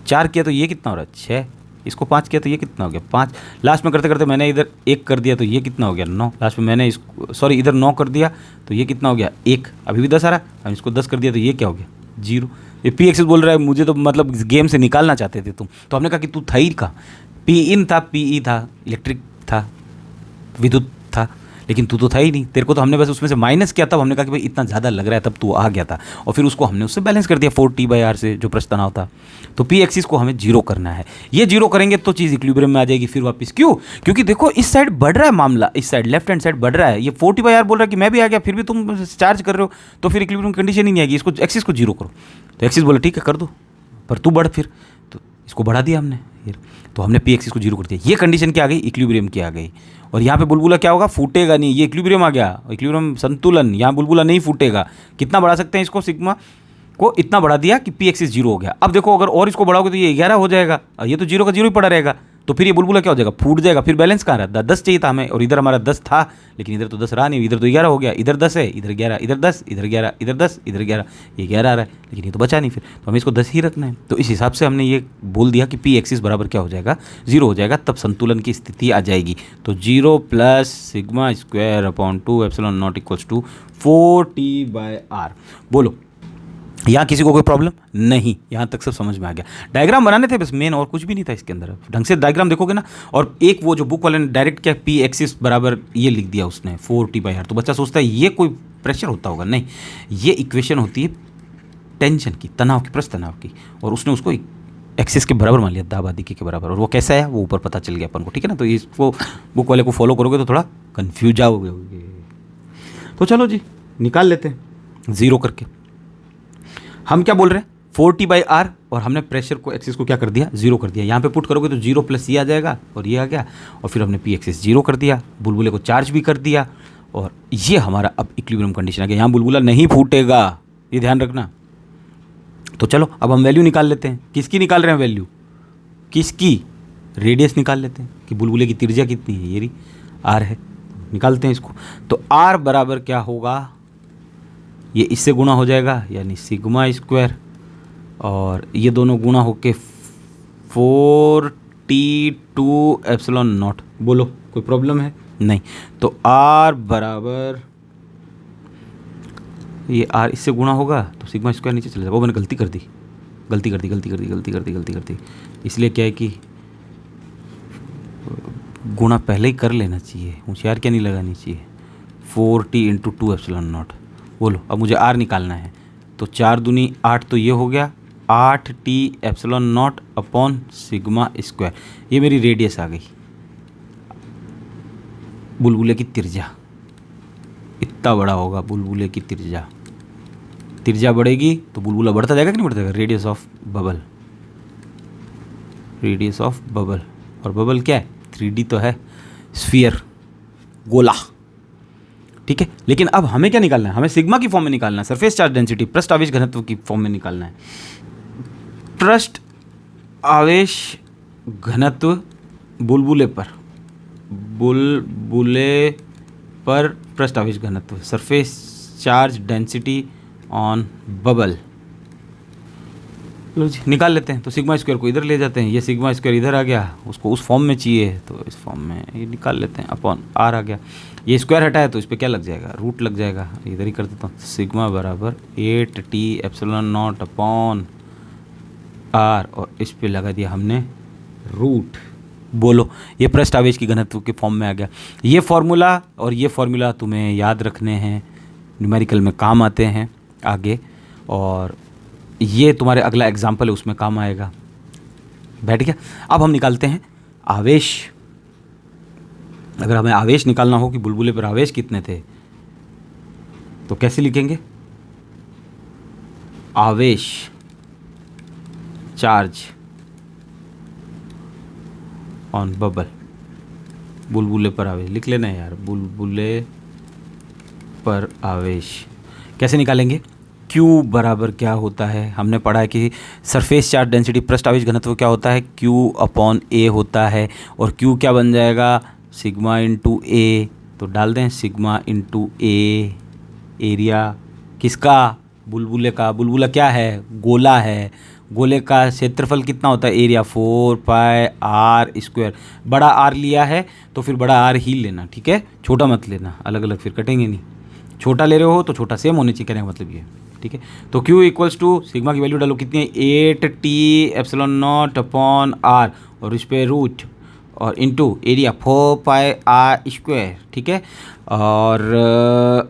4 किया तो ये कितना हो रहा है? 6। इसको 5 किया तो ये कितना हो गया? 5। लास्ट में करते करते मैंने इधर 1 कर दिया तो ये कितना हो गया? 9। लास्ट में मैंने इसको इधर 9 कर दिया तो ये कितना हो गया? 1। अभी भी 10 आ रहा है। हम इसको 10 कर दिया तो ये क्या हो गया? 0। ये पी एक्सिस बोल रहा है मुझे तो मतलब गेम से निकालना चाहते थे तुम। तो हमने कहा कि तू था ही कहाँ? पी इन था, पी ई था, इलेक्ट्रिक था, विद्युत था, लेकिन तू तो था ही नहीं। तेरे को तो हमने बस उसमें से माइनस किया, तब हमने कहा कि भाई इतना ज़्यादा लग रहा है, तब तू आ गया था, और फिर उसको हमने उससे बैलेंस कर दिया 40/R से, जो प्रश्न तनाव था। तो पी एक्सिस को हमें 0 करना है। ये 0 करेंगे तो चीज़ इक्विलिब्रियम में आ जाएगी फिर वापस। क्यों? क्योंकि देखो इस साइड बढ़ रहा है मामला, इस साइड लेफ्ट हैंड साइड बढ़ रहा है। ये 40/R बोल रहा है कि मैं भी आ गया, फिर भी तुम चार्ज कर रहे हो, तो फिर इक्विलिब्रियम कंडीशन ही नहीं आएगी। इसको एक्सिस को 0 करो। तो एक्सिस बोला ठीक है कर दो, पर तू बढ़, फिर तो इसको बढ़ा दिया हमने, फिर तो हमने पी एक्सिस को 0 कर दिया। ये कंडीशन क्या आ गई? इक्विलिब्रियम की आ गई। और यहाँ पे बुलबुला क्या होगा? फूटेगा नहीं। ये इक्विलिब्रियम आ गया, इक्विलिब्रियम संतुलन, यहाँ बुलबुला नहीं फूटेगा। कितना बढ़ा सकते हैं इसको? सिग्मा को इतना बढ़ा दिया कि पी एक्सिस 0 हो गया। अब देखो अगर और इसको बढ़ाओगे तो ये 11 हो जाएगा, और ये तो 0 का 0 ही पड़ा रहेगा, तो फिर ये बुलबुला क्या हो जाएगा? फूट जाएगा। फिर बैलेंस कहाँ रहा? 10 चाहिए था हमें, और इधर हमारा 10 था, लेकिन इधर तो 10 रहा नहीं, इधर तो 11 हो गया। इधर 10 है, इधर 11, इधर 10, इधर 11, इधर 10, इधर 11, ये 11 आ रहा है, लेकिन ये तो बचा नहीं। फिर तो हमें इसको 10 ही रखना है। तो इस हिसाब से हमने ये बोल दिया कि पी एक्सिस बराबर क्या हो जाएगा? 0 हो जाएगा, तब संतुलन की स्थिति आ जाएगी। तो 0 plus sigma square upon 2 epsilon not equals to 4t/R। बोलो, यहाँ किसी को कोई प्रॉब्लम नहीं? यहाँ तक सब समझ में आ गया। डायग्राम बनाने थे बस, मेन और कुछ भी नहीं था इसके अंदर। ढंग से डायग्राम देखोगे ना। और एक वो जो बुक वाले ने डायरेक्ट क्या पी एक्सिस बराबर ये लिख दिया उसने 4t/R, तो बच्चा सोचता है ये कोई प्रेशर होता होगा। नहीं, ये इक्वेशन होती है टेंशन की, तनाव की, प्रस्थ तनाव की, और उसने उसको एक्सिस के बराबर मान लिया, दाब आधिक्य के बराबर। और वो कैसा है वो ऊपर पता चल गया अपन को, ठीक है ना। तो इसको बुक वाले को फॉलो करोगे तो थोड़ा कन्फ्यूज आओगे। तो चलो जी, निकाल लेते हैं ज़ीरो करके। हम क्या बोल रहे हैं 4T/R, और हमने प्रेशर को एक्सिस को क्या कर दिया, जीरो कर दिया। यहाँ पे पुट करोगे तो जीरो प्लस ये आ जाएगा और ये आ गया, और फिर हमने पी एक्सिस जीरो कर दिया, बुलबुले को चार्ज भी कर दिया, और ये हमारा अब इक्विलिब्रियम कंडीशन आ गया। यहाँ बुलबुला नहीं फूटेगा, ये ध्यान रखना। तो चलो अब हम वैल्यू निकाल लेते हैं। किसकी निकाल रहे हैं वैल्यू, किसकी, रेडियस निकाल लेते हैं कि बुलबुले की त्रिज्या कितनी है, ये रही आर है, निकालते हैं इसको। तो आर बराबर क्या होगा, ये इससे गुणा हो जाएगा यानी सिग्मा स्क्वायर, और ये दोनों गुणा होके 4T/2ε0। बोलो कोई प्रॉब्लम है, नहीं। तो आर बराबर, ये आर इससे गुणा होगा तो सिग्मा स्क्वायर नीचे चले जाएगा। वो मैंने गलती कर दी, इसलिए क्या है कि गुणा पहले ही कर लेना चाहिए, होशियार क्या नहीं लगानी चाहिए। 4T/2ε0। बोलो अब मुझे आर निकालना है, तो 4 दूनी 8, तो ये हो गया 8T/0 अपॉन सिग्मा स्क्वायर। ये मेरी रेडियस आ गई, बुलबुले की त्रिज्या इतना बड़ा होगा। बुलबुले की त्रिज्या बढ़ेगी तो बुलबुला बढ़ता जाएगा कि नहीं बढ़ता जाएगा, रेडियस ऑफ बबल। और बबल क्या है, 3D तो है, स्फीयर, गोला, ठीक है। लेकिन अब हमें क्या निकालना है, हमें सिग्मा की फॉर्म में निकालना है, सरफेस चार्ज डेंसिटी, पृष्ठ आवेश घनत्व की फॉर्म में निकालना है। पृष्ठ आवेश घनत्व बुलबुले पर पृष्ठ आवेश घनत्व, surface charge density on bubble. लो जी निकाल लेते हैं। तो सिग्मा स्क्वायर को इधर ले जाते हैं, ये सिग्मा स्क्वायर इधर आ गया, उसको उस फॉर्म में चाहिए तो इस फॉर्म में ये निकाल लेते हैं, अपॉन आर आ गया। ये स्क्वायर हटाया तो इस पर क्या लग जाएगा, रूट लग जाएगा, इधर ही कर देता हूँ। सिग्मा बराबर 8T/0 अपॉन आर, और इस पे लगा दिया हमने रूट। बोलो ये पृष्ठ आवेश की घनत्व के फॉर्म में आ गया। ये फॉर्मूला और ये फॉर्मूला तुम्हें याद रखने हैं, न्यूमेरिकल में काम आते हैं आगे, और ये तुम्हारे अगला एग्जाम्पल है उसमें काम आएगा। बैठ गया। अब हम निकालते हैं आवेश। अगर हमें आवेश निकालना हो कि बुलबुले पर आवेश कितने थे, तो कैसे लिखेंगे, आवेश चार्ज ऑन बबल, बुलबुले पर आवेश लिख लेना है यार, बुलबुले पर आवेश कैसे निकालेंगे। Q बराबर क्या होता है, हमने पढ़ा है कि सरफेस चार्ज डेंसिटी पृष्ठ आवेश घनत्व क्या होता है, Q/A होता है, और Q क्या बन जाएगा, सिग्मा इंटू A। तो डाल दें सिग्मा इंटू A, एरिया किसका, बुलबुले का। बुलबुला क्या है, गोला है, गोले का क्षेत्रफल कितना होता है, एरिया 4πr²। बड़ा आर लिया है तो फिर बड़ा आर ही लेना, ठीक है, छोटा मत लेना, अलग अलग फिर कटेंगे नहीं। छोटा ले रहे हो तो छोटा सेम होने चाहिए, कहने का मतलब ये, ठीक है। तो Q इक्वल्स टू सिग्मा की वैल्यू डालो कितनी है, 8T/0 अपॉन आर, और इस पर रूट, और इंटू एरिया 4πr², ठीक है। और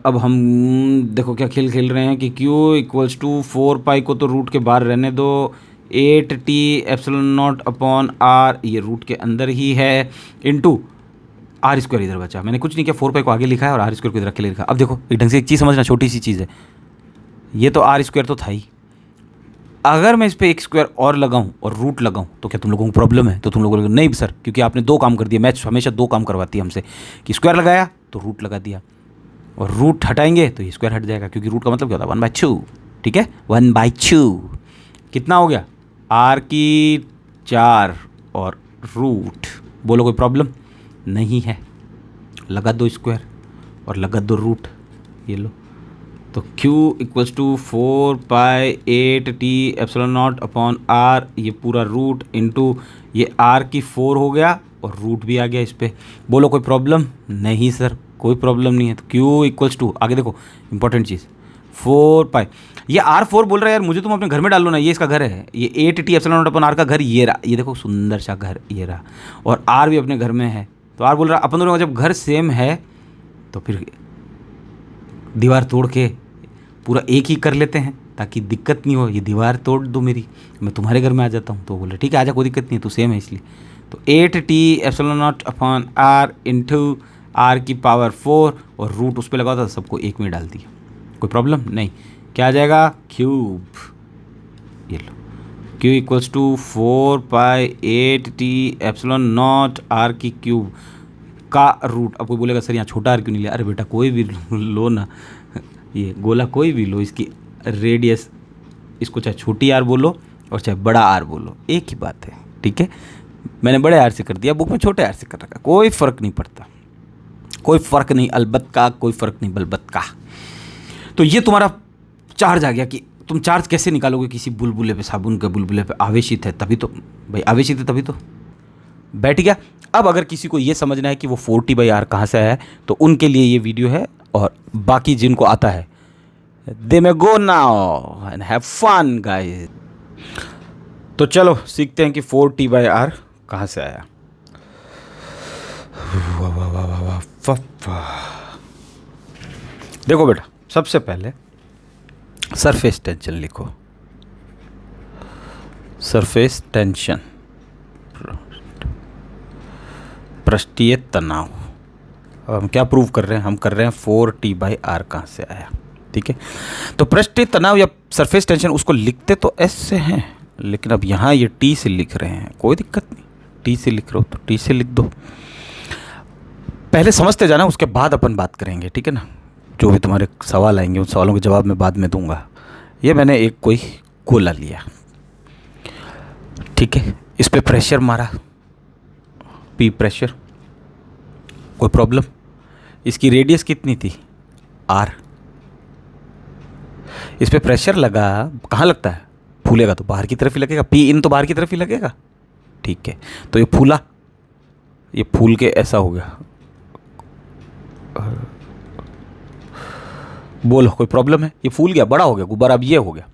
अब हम देखो क्या खेल रहे हैं कि Q इक्वल्स टू 4π को तो रूट के बाहर रहने दो, 8T/0 अपॉन आर, ये रूट के अंदर ही है, इंटू R² इधर बचा। मैंने कुछ नहीं किया, 4π को आगे लिखा है और R² को इधर रख के लिखा। अब देखो एक ढंग से एक चीज़ समझना, छोटी सी चीज़ है, ये तो R² तो था ही, अगर मैं इस पर एक स्क्वायर और लगाऊं और रूट लगाऊं तो क्या तुम लोगों को प्रॉब्लम है, तो तुम लोगों को नहीं सर, क्योंकि आपने दो काम कर दिया। मैथ्स हमेशा दो काम करवाती है हमसे, कि स्क्वायर लगाया तो रूट लगा दिया, और रूट हटाएंगे तो ये स्क्वायर हट जाएगा, क्योंकि रूट का मतलब क्या होता है 1/2, ठीक है, 1/2 कितना हो गया, R⁴ और रूट। बोलो कोई प्रॉब्लम नहीं है, लगा दो स्क्वायर और लगा दो रूट, ये लो। तो Q equals to 4π8T/0 upon R, ये पूरा रूट इंटू ये R⁴ हो गया और रूट भी आ गया इस पर। बोलो कोई प्रॉब्लम नहीं सर, कोई प्रॉब्लम नहीं है। तो Q इक्वल्स टू, आगे देखो इंपॉर्टेंट चीज़, 4π, ये R⁴ बोल रहा है यार, मुझे तुम अपने घर में डाल लो ना, ये इसका घर है, ये 8T/0 अपॉन आर का घर ये रहा, ये देखो सुंदर सा घर ये रहा, और R भी अपने घर में है। तो R बोल रहा है अपन दोनों का जब घर सेम है तो फिर दीवार तोड़ के पूरा एक ही कर लेते हैं ताकि दिक्कत नहीं हो, ये दीवार तोड़ दो मेरी, मैं तुम्हारे घर में आ जाता हूँ। तो बोले ठीक है आजा, कोई दिक्कत नहीं है, तो सेम है इसलिए। तो 8T/0 upon are into R⁴ और रूट उस पर लगा था, सबको एक में डाल दिया। कोई प्रॉब्लम नहीं। क्या आ जाएगा? क्यूब। ये लो, Q equals to 4π8T∁0 r की क्यूब का रूट। अब कोई बोलेगा सर यहाँ छोटा आर क्यों नहीं लिया? अरे बेटा कोई भी लो ना, ये गोला कोई भी लो, इसकी रेडियस, इसको चाहे छोटी आर बोलो और चाहे बड़ा आर बोलो, एक ही बात है, ठीक है। मैंने बड़े आर से कर दिया, बुक में छोटे आर से कर रखा, कोई फ़र्क नहीं पड़ता, कोई फ़र्क नहीं अलबत का, कोई फ़र्क नहीं बलबत का। तो ये तुम्हारा चार्ज आ गया कि तुम चार्ज कैसे निकालोगे किसी बुलबुले पे, साबुन के बुलबुले पे आवेशित है तभी तो, भाई आवेशित है तभी तो बैठ गया। अब अगर किसी को ये समझना है कि वो 4T/R कहाँ से आया है, तो उनके लिए ये वीडियो है, और बाकी जिनको आता है दे में go now and have fun guys. तो चलो सीखते हैं कि 4T/R कहाँ से आया। वाह वाह वाह वाह वाह वाह। देखो बेटा, सबसे पहले सरफेस टेंशन लिखो, सरफेस टेंशन, पृष्ठीय तनाव। अब हम क्या प्रूव कर रहे हैं? हम कर रहे हैं 4T/R कहाँ से आया, ठीक है। तो पृष्ठीय तनाव या सरफेस टेंशन, उसको लिखते तो S से हैं, लेकिन अब यहाँ ये T से लिख रहे हैं, कोई दिक्कत नहीं, T से लिख रहे हो तो T से लिख दो। पहले समझते जाना, उसके बाद अपन बात करेंगे, ठीक है ना। जो भी तुम्हारे सवाल आएंगे उन सवालों के जवाब मैं बाद में दूंगा। ये मैंने एक कोई गोला लिया, ठीक है, इस पे प्रेशर मारा, P प्रेशर, कोई प्रॉब्लम। इसकी रेडियस कितनी थी? R। इस पे प्रेशर लगा, कहाँ लगता है? फूलेगा तो बाहर की तरफ ही लगेगा, P इन तो बाहर की तरफ ही लगेगा, ठीक है। तो ये फूला, ये फूल के ऐसा हो गया, बोलो कोई प्रॉब्लम है? ये फूल गया, बड़ा हो गया गुब्बारा, अब ये हो गया।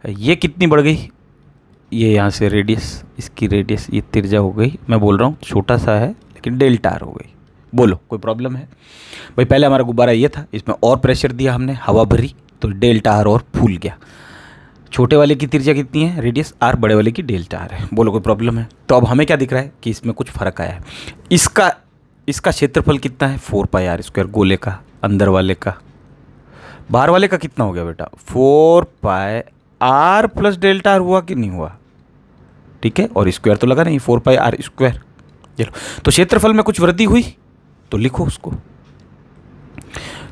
ये कितनी बढ़ गई? ये यहाँ से रेडियस, इसकी रेडियस ये तिरजा हो गई, मैं बोल रहा हूँ छोटा सा है लेकिन ΔR हो गई। बोलो कोई प्रॉब्लम है? भाई पहले हमारा गुब्बारा ये था, इसमें और प्रेशर दिया हमने, हवा भरी, तो ΔR और फूल गया। छोटे वाले की तिरजा कितनी है? रेडियस R, बड़े वाले की ΔR है। बोलो कोई प्रॉब्लम है? तो अब हमें क्या दिख रहा है कि इसमें कुछ फ़र्क आया है। इसका क्षेत्रफल कितना है? 4πr², गोले का, अंदर वाले का। बाहर वाले का कितना हो गया बेटा? 4πr + ΔR हुआ कि नहीं हुआ? ठीक है, और स्क्वायर तो लगा नहीं, 4πr²। चलो, तो क्षेत्रफल में कुछ वृद्धि हुई तो लिखो उसको,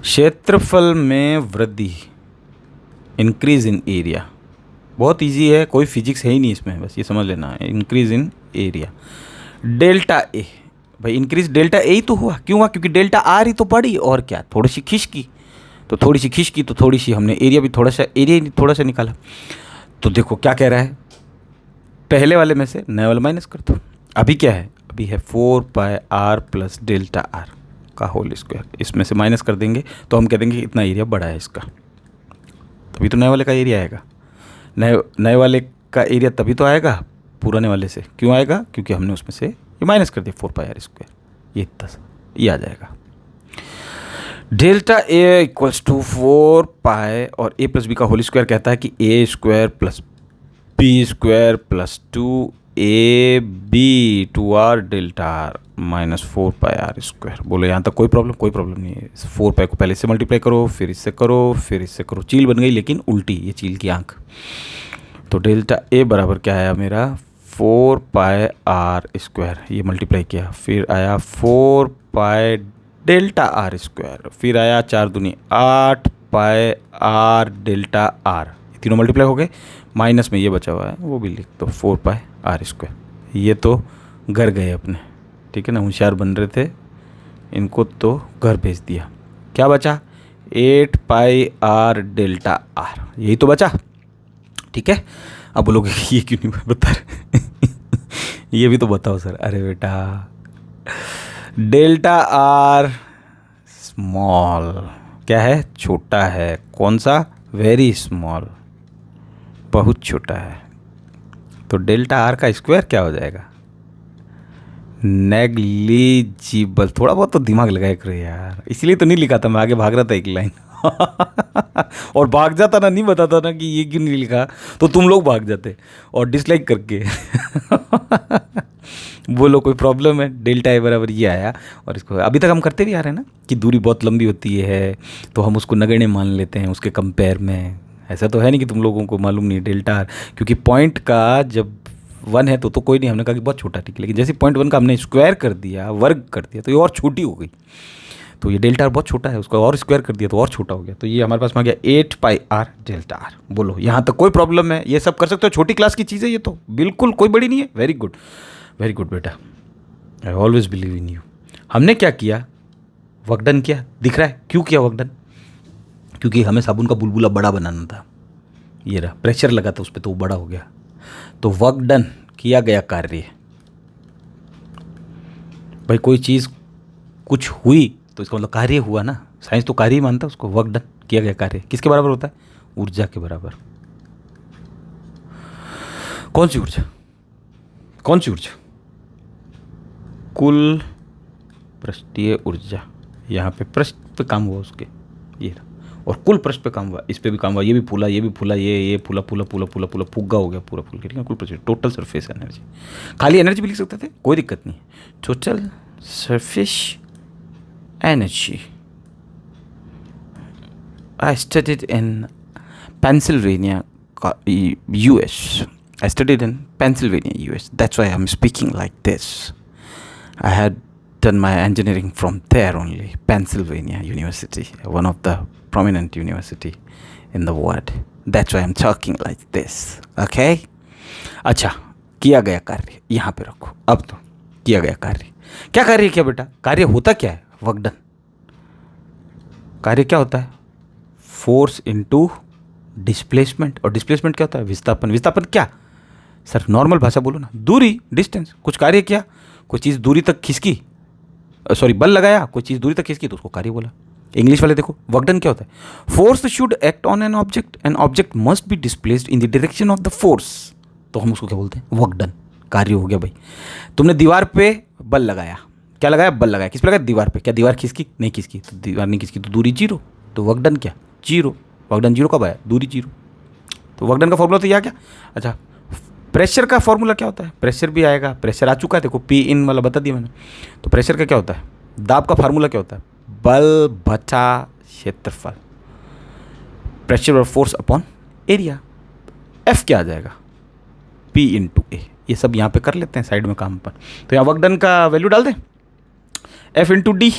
क्षेत्रफल में वृद्धि, इंक्रीज इन एरिया। बहुत इजी है, कोई फिजिक्स है ही नहीं इसमें, बस ये समझ लेना है, इंक्रीज इन एरिया। ΔA, भाई इंक्रीज ΔA ही तो हुआ, क्यों हुआ? क्योंकि ΔR ही तो पड़ी, और क्या, थोड़ी सी खिसकी, तो थोड़ी सी खिसकी तो थोड़ी सी हमने एरिया भी थोड़ा सा निकाला। तो देखो क्या कह रहा है, पहले वाले में से नए वाला माइनस कर दो। अभी क्या है? अभी है 4πr + ΔR का होल स्क्वायर, इसमें से माइनस कर देंगे तो हम कह देंगे इतना एरिया बड़ा है इसका, तभी तो नए वाले का एरिया आएगा। नए वाले का एरिया तभी तो आएगा पुराने वाले से, क्यों आएगा? क्योंकि हमने उसमें से ये माइनस कर दिया 4πr², ये इतना सा, ये आ जाएगा। ΔA = 4π और A + B का होल स्क्वायर कहता है कि A² + B² + 2AB 2R ΔR -4πr²। बोलो यहाँ तक कोई प्रॉब्लम नहीं है। 4π को पहले इससे मल्टीप्लाई करो, फिर इससे करो, फिर इससे करो, चील बन गई लेकिन उल्टी, ये चील की आंख। तो ΔA बराबर क्या आया मेरा? 4πr², ये मल्टीप्लाई किया, फिर आया 4π ΔR², फिर आया 4 दूनी 8πr ΔR, तीनों मल्टीप्लाई हो गए, माइनस में ये बचा हुआ है वो भी लिख दो 4πr²। ये तो घर गए अपने, ठीक है ना, होशियार बन रहे थे, इनको तो घर भेज दिया। क्या बचा? 8πr ΔR, यही तो बचा, ठीक है। अब बोलोगे ये क्यों नहीं बता रहे ये भी तो बताओ सर। अरे बेटा, ΔR स्मॉल क्या है? छोटा है। कौन सा? वेरी स्मॉल, बहुत छोटा है। तो ΔR का स्क्वायर क्या हो जाएगा? नेग्लिजिबल। थोड़ा बहुत तो दिमाग लगाया करो यार, इसलिए तो नहीं लिखा था मैं, आगे भाग रहा था एक लाइन और भाग जाता ना, नहीं बताता ना कि ये क्यों नहीं लिखा, तो तुम लोग भाग जाते और डिसलाइक करके बोलो कोई प्रॉब्लम है? डेल्टा ए बराबर ये आया, और इसको अभी तक हम करते भी आ रहे हैं ना कि दूरी बहुत लंबी होती है तो हम उसको नगण्य मान लेते हैं उसके कंपेयर में। ऐसा तो है नहीं कि तुम लोगों को मालूम नहीं डेल्टा आर, क्योंकि पॉइंट का जब 1 है तो कोई नहीं, हमने कहा कि बहुत छोटा, ठीक है, लेकिन जैसे पॉइंट 1 का हमने स्क्वायर कर दिया, वर्ग कर दिया, तो ये और छोटी हो गई। तो ये डेल्टा आर बहुत छोटा है, उसका और स्क्वायर कर दिया तो और छोटा हो गया। तो ये हमारे पास में आ गया 8 पाई आर डेल्टा आर। बोलो यहाँ तक कोई प्रॉब्लम है? ये सब कर सकते हो, छोटी क्लास की चीज़ है ये, तो बिल्कुल कोई बड़ी नहीं है। वेरी गुड, वेरी गुड बेटा, I always believe in you. हमने क्या किया? वर्क डन किया। दिख रहा है क्यों किया वर्क डन? क्योंकि हमें साबुन का बुलबुला बड़ा बनाना था। ये रहा, प्रेशर लगा था उस पर तो वो बड़ा हो गया। तो वर्क डन, किया गया कार्य। भाई कोई चीज़ कुछ हुई तो इसका मतलब कार्य हुआ ना, साइंस तो कार्य ही मानता है उसको। वर्क डन, किया गया कार्य किसके बराबर होता है? ऊर्जा के बराबर। कौन सी ऊर्जा? कौन सी ऊर्जा? कुल पृष्ठीय ऊर्जा। यहाँ पे पृष्ठ पे काम हुआ उसके, ये रहा, और कुल पृष्ठ पे काम हुआ, इस पे भी काम हुआ, ये भी फूला, ये भी फूला, ये फूला फूला फूला फूला फूला फुग्गा हो गया पूरा फूल के, ठीक है। कुल पृष्ठ, टोटल सरफेस एनर्जी। खाली एनर्जी भी लिख सकते थे, कोई दिक्कत नहीं। Total surface energy. I studied in Pennsylvania, US. I studied in Pennsylvania, US. That's why I'm speaking like this. I had done my engineering from there only, Pennsylvania University, one of the prominent university in the world. That's why I'm talking like this. Okay? अच्छा, किया गया कार्य यहाँ पे रखो। अब तो किया गया कार्य, क्या कार्य किया बेटा? कार्य होता क्या है? Work done. कार्य क्या होता है? Force into displacement. और डिस्प्लेसमेंट क्या होता है? विस्थापन। विस्थापन क्या? सर नॉर्मल भाषा बोलो ना, दूरी, डिस्टेंस। कुछ कार्य किया, कोई चीज़ दूरी तक खिसकी, सॉरी बल लगाया, कोई चीज़ दूरी तक खिसकी तो उसको कार्य बोला। इंग्लिश वाले देखो, वर्क डन क्या होता है? Force should act on an object must be displaced in the direction of the force. तो हम उसको क्या बोलते हैं? Work done. कार्य हो गया भाई। तुमने दीवार पे बल लगाया, क्या लगाया? बल लगाया। किस पे लगाया? दीवार पे। क्या दीवार खिसकी? नहीं खिसकी। तो दीवार नहीं खिसकी तो दूरी जीरो, तो वर्क डन क्या? जीरो। वर्क डन जीरो कब आया? दूरी जीरो। तो वर्क डन का फॉर्मूला तो यह क्या? अच्छा, प्रेशर का फॉर्मूला क्या होता है? प्रेशर भी आएगा, प्रेशर आ चुका है देखो, पी इन वाला बता दिया मैंने। तो प्रेशर का क्या होता है? दाब का फार्मूला क्या होता है? बल बचा क्षेत्रफल, प्रेशर और फोर्स अपॉन एरिया। एफ क्या आ जाएगा? पी इंटू ए। ये सब यहाँ पे कर लेते हैं साइड में काम पर। तो यहाँ वर्क डन का वैल्यू डाल दें, एफ इंटू डी।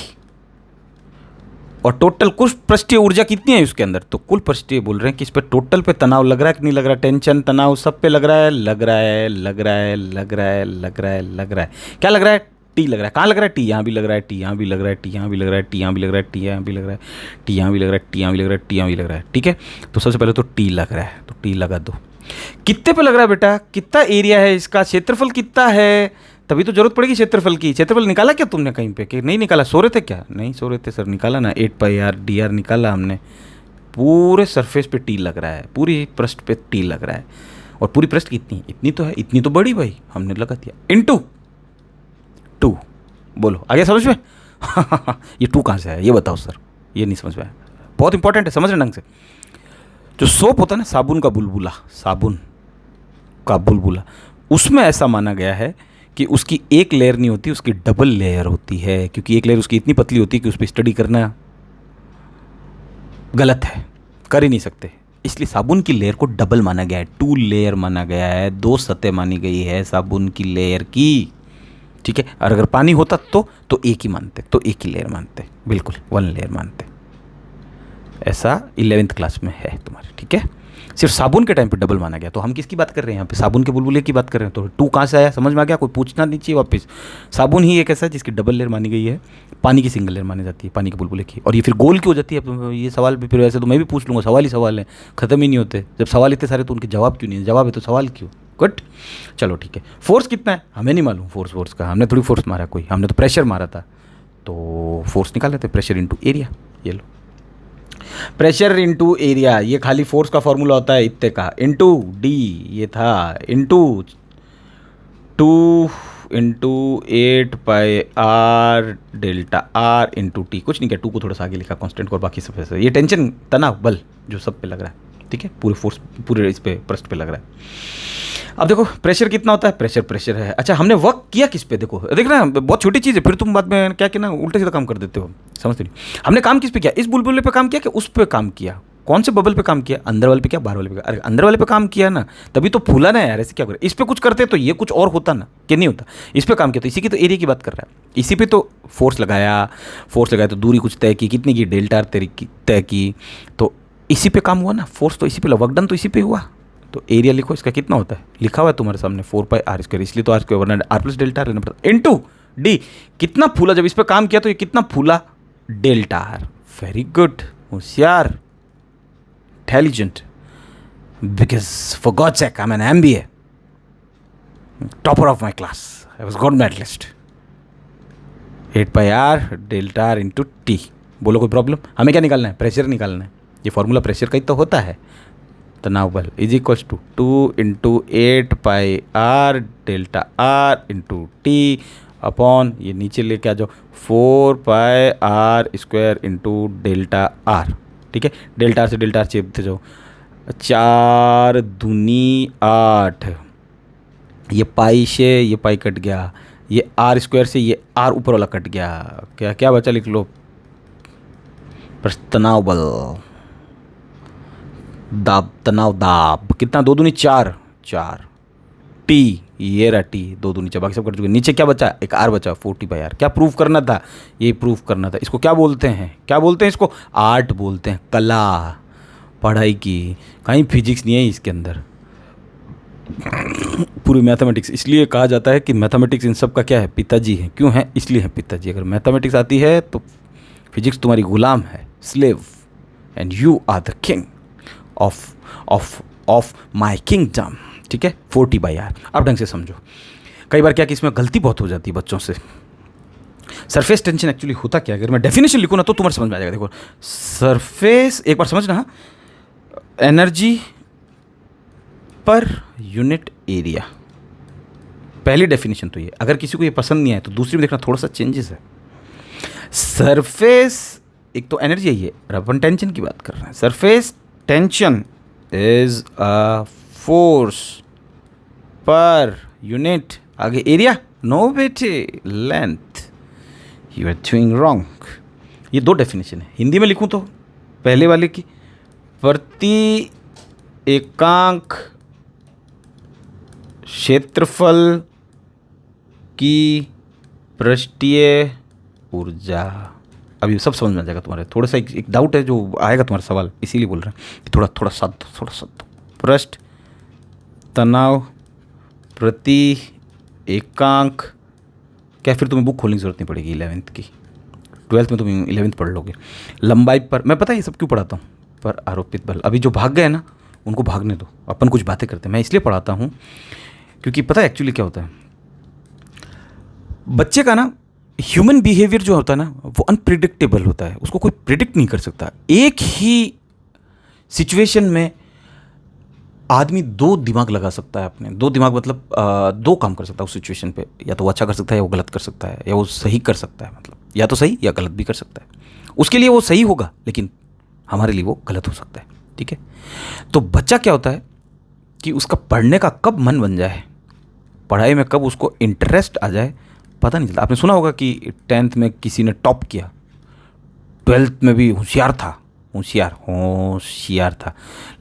और टोटल कुल पृष्ठीय ऊर्जा कितनी है उसके अंदर? तो कुल पृष्ठीय बोल रहे हैं कि इस पे टोटल पे तनाव लग रहा है कि नहीं लग रहा है? टेंशन, तनाव सब पे लग रहा है, लग रहा है, लग रहा है, लग रहा है, लग रहा है, लग रहा है। क्या लग रहा है? टी लग रहा है। कहाँ लग रहा है? टी यहाँ भी लग रहा है, टी यहाँ भी लग रहा है, टी यहाँ भी लग रहा है, टी यहाँ भी लग रहा है, टी यहाँ भी लग रहा है, टी यहाँ भी लग रहा है, टी यहाँ भी लग रहा है, टी यहाँ भी लग रहा है। ठीक है, तो सबसे पहले तो टी लग रहा है, तो टी लगा दो। कितने पे लग रहा है बेटा? कितना एरिया है इसका? क्षेत्रफल कितना है? तभी तो जरूरत पड़ेगी क्षेत्रफल की। क्षेत्रफल निकाला क्या तुमने कहीं पे कि नहीं निकाला? सो रहे थे क्या? नहीं सो रहे थे सर, निकाला ना। 8 पाई आर डी आर निकाला हमने। पूरे सरफेस पे टी लग रहा है, पूरी पृष्ठ पे टी लग रहा है। और पूरी पृष्ठ कितनी? इतनी तो है, इतनी तो बड़ी भाई, हमने लगा दिया इनटू 2। बोलो आ गया समझ में? ये 2 कहाँ से आया ये बताओ सर, ये नहीं समझ में आया। बहुत इंपॉर्टेंट है, समझ रहे ढंग से। जो सोप होता है ना, साबुन का बुलबुला, साबुन का बुलबुला, उसमें ऐसा माना गया है कि उसकी एक लेयर नहीं होती, उसकी डबल लेयर होती है। क्योंकि एक लेयर उसकी इतनी पतली होती है कि उस पर स्टडी करना गलत है, कर ही नहीं सकते। इसलिए साबुन की लेयर को डबल माना गया है, 2 लेयर माना गया है, 2 सतह मानी गई है साबुन की लेयर की। ठीक है, और अगर पानी होता तो एक ही मानते, तो एक ही लेयर मानते, बिल्कुल 1 लेयर मानते। ऐसा 11th क्लास में है तुम्हारे। ठीक है, सिर्फ साबुन के टाइम पे डबल माना गया। तो हम किसकी बात कर रहे हैं यहाँ पे? साबुन के बुलबुले की बात कर रहे हैं। तो 2 कहाँ से आया? समझ में आ गया? कोई पूछना नहीं चाहिए वापस। साबुन ही एक ऐसा है जिसकी डबल लेयर मानी गई है, पानी की सिंगल लेयर मानी जाती है, पानी के बुलबुले की। और ये फिर गोल क्यों हो जाती है? ये सवाल भी फिर वैसे तो मैं भी पूछ लूँगा, सवाल ही सवाल है, ख़त्म ही नहीं होते। जब सवाल इतने सारे तो उनके जवाब क्यों नहीं है? जवाब है तो सवाल क्यों? गुड, चलो ठीक है। फोर्स कितना है हमें नहीं मालूम, फोर्स का हमने थोड़ी फोर्स मारा कोई, हमने तो प्रेशर मारा था। तो फोर्स निकाल लेते, प्रेशर इंटू एरिया। ये लो, प्रेशर इंटू एरिया, ये खाली फोर्स का फॉर्मूला होता है इतने का, इंटू डी ये था, into 2 into 8 pi R delta R into T. कुछ नहीं किया, 2 को थोड़ा सा आगे लिखा कांस्टेंट को, और बाकी सब ऐसे। ये टेंशन, तनाव, बल जो सब पे लग रहा है। ठीक है, पूरे फोर्स पूरे इस पे पृष्ठ पे लग रहा है। अब देखो प्रेशर कितना होता है, प्रेशर प्रेशर है। अच्छा हमने वर्क किया किस पे, देखो देखना बहुत छोटी चीज़ है, फिर तुम बाद में क्या कि ना उल्टे सीधा काम कर देते हो, समझते नहीं। हमने काम किस पे किया, इस बुलबुले पे काम किया कि उस पे काम किया, कौन से बबल पे काम किया, अंदर वाले पे क्या बाहर वाले पे, अरे अंदर वाले पे काम किया ना, तभी तो फूला ना यार, ऐसे क्या करे। इस पे कुछ करते तो ये कुछ और होता ना, कि नहीं होता। इस पे काम किया तो इसी की तो एरिया की बात कर रहा है, इसी पे तो फोर्स लगाया तो दूरी कुछ तय की, कितनी की डेल्टा तय की, तो इसी पे काम हुआ ना, फोर्स तो इसी पे, वर्क डन तो इसी पे हुआ। तो एरिया लिखो, इसका कितना होता है, लिखा हुआ है तुम्हारे सामने 4πr², इसलिए तो r², वरना r प्लस डेल्टा लेना पड़ता इनटू डी। कितना फूला, जब इस पे काम किया तो ये कितना फूला, डेल्टा आर। वेरी गुड, होशियार, intelligent, because for God sake I am an MBA, topper of my class, I was gold medalist. 8πr delta R into T. बोलो कोई प्रॉब्लम, हमें क्या निकालना है, प्रेशर निकालना है। ये फॉर्मूला प्रेशर का ही तो होता है, तनाव बल is equals to 2 into 8πr delta R into T upon, ये नीचे लेके आ जाओ, 4πr² इंटू डेल्टा आर। ठीक है, डेल्टा आर से डेल्टा आर चेपते जाओ, 4 दूनी 8, ये पाई से ये पाई कट गया, ये r² से ये r ऊपर वाला कट गया, क्या क्या बचा, लिख लो, तनाव बल, दाब, तनाव दाब, कितना, 2 दूनी 4, टी, ये रहा टी, 2 दूनी 4, बाकी सब कट चुके। नीचे क्या बचा, एक आर बचा, 40πr। क्या प्रूफ करना था, ये प्रूफ करना था। इसको क्या बोलते हैं, क्या बोलते हैं इसको, आर्ट बोलते हैं, कला, पढ़ाई की, कहीं फिजिक्स नहीं है इसके अंदर, पूरी मैथमेटिक्स। इसलिए कहा जाता है कि मैथमेटिक्स इन सब का क्या है, पिताजी है। क्यों है, इसलिए है पिताजी। अगर मैथमेटिक्स आती है तो फिजिक्स तुम्हारी गुलाम है, slave, and you are the king of my kingdom. ठीक है, 40πr। अब ढंग से समझो, कई बार क्या कि इसमें गलती बहुत हो जाती है बच्चों से। सरफेस टेंशन एक्चुअली होता क्या है, अगर मैं डेफिनेशन लिखूँ ना तो तुम्हारे समझ में आ जाएगा। देखो सरफेस, एक बार समझना, एनर्जी पर यूनिट एरिया, पहली डेफिनेशन तो ये। अगर किसी को ये पसंद नहीं आए तो दूसरी में देखना थोड़ा सा चेंजेस है। सरफेस, एक तो एनर्जी है, ये अपन टेंशन की बात कर रहे हैं। Surface tension is a force per unit, आगे एरिया, नो बेटे, length, you are doing wrong. ये 2 डेफिनेशन है। हिंदी में लिखूं तो पहले वाले की, प्रति एकांक क्षेत्रफल की पृष्ठीय ऊर्जा। अब ये सब समझ में आ जाएगा तुम्हारे। थोड़ा सा एक डाउट है जो आएगा तुम्हारा सवाल, इसीलिए बोल रहे हैं कि थोड़ा साथ पृष्ठ तनाव प्रति एकांक, क्या फिर तुम्हें बुक खोलने की जरूरत नहीं पड़ेगी 11th की, 12th में तुम 11th पढ़ लोगे। लंबाई पर, मैं पता है ये सब क्यों पढ़ाता हूँ, पर आरोपित बल। अभी जो भाग गए ना उनको भागने दो, अपन कुछ बातें करते हैं। मैं इसलिए पढ़ाता हूँ क्योंकि पता है एक्चुअली क्या होता है, बच्चे का ना ह्यूमन बिहेवियर जो होता है ना वो अनप्रिडिक्टेबल होता है, उसको कोई प्रिडिक्ट नहीं कर सकता। एक ही सिचुएशन में आदमी 2 दिमाग लगा सकता है अपने, 2 दिमाग मतलब 2 काम कर सकता है उस सिचुएशन पे, या तो वो अच्छा कर सकता है या वो गलत कर सकता है, या वो सही कर सकता है, मतलब या तो सही या गलत भी कर सकता है। उसके लिए वो सही होगा लेकिन हमारे लिए वो गलत हो सकता है। ठीक है, तो बच्चा क्या होता है कि उसका पढ़ने का कब मन बन जाए, पढ़ाई में कब उसको इंटरेस्ट आ जाए, पता नहीं चलता। आपने सुना होगा कि 10th में किसी ने टॉप किया, 12th में भी होशियार था,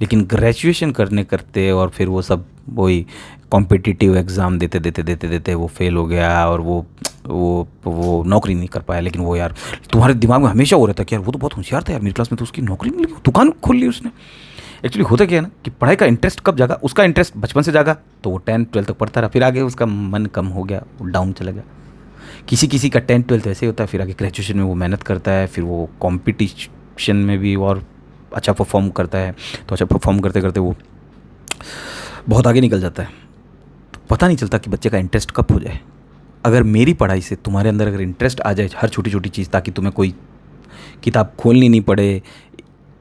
लेकिन ग्रेजुएशन करते और फिर वो सब वही कॉम्पिटिटिव एग्ज़ाम देते वो फेल हो गया और वो नौकरी नहीं कर पाया। लेकिन वो यार तुम्हारे दिमाग में हमेशा हो रहता है कि यार वो तो बहुत होशियार था यार, मेरी क्लास में तो उसकी नौकरी नहीं लगी, दुकान खोल ली उसने। एक्चुअली होता क्या है ना कि पढ़ाई का इंटरेस्ट कब जागा, उसका इंटरेस्ट बचपन से जागा तो वो 10th 12th तक पढ़ता रहा, फिर आगे उसका मन कम हो गया, वो डाउन चला गया। किसी का 10th 12th ऐसे होता है, फिर आगे ग्रेजुएशन में वो मेहनत करता है, फिर वो कॉम्पिटिशन में भी और अच्छा परफॉर्म करता है, तो अच्छा परफॉर्म करते करते वो बहुत आगे निकल जाता है। तो पता नहीं चलता कि बच्चे का इंटरेस्ट कब हो जाए। अगर मेरी पढ़ाई से तुम्हारे अंदर अगर इंटरेस्ट आ जाए हर छोटी छोटी चीज़, ताकि तुम्हें कोई किताब खोलनी नहीं पड़े।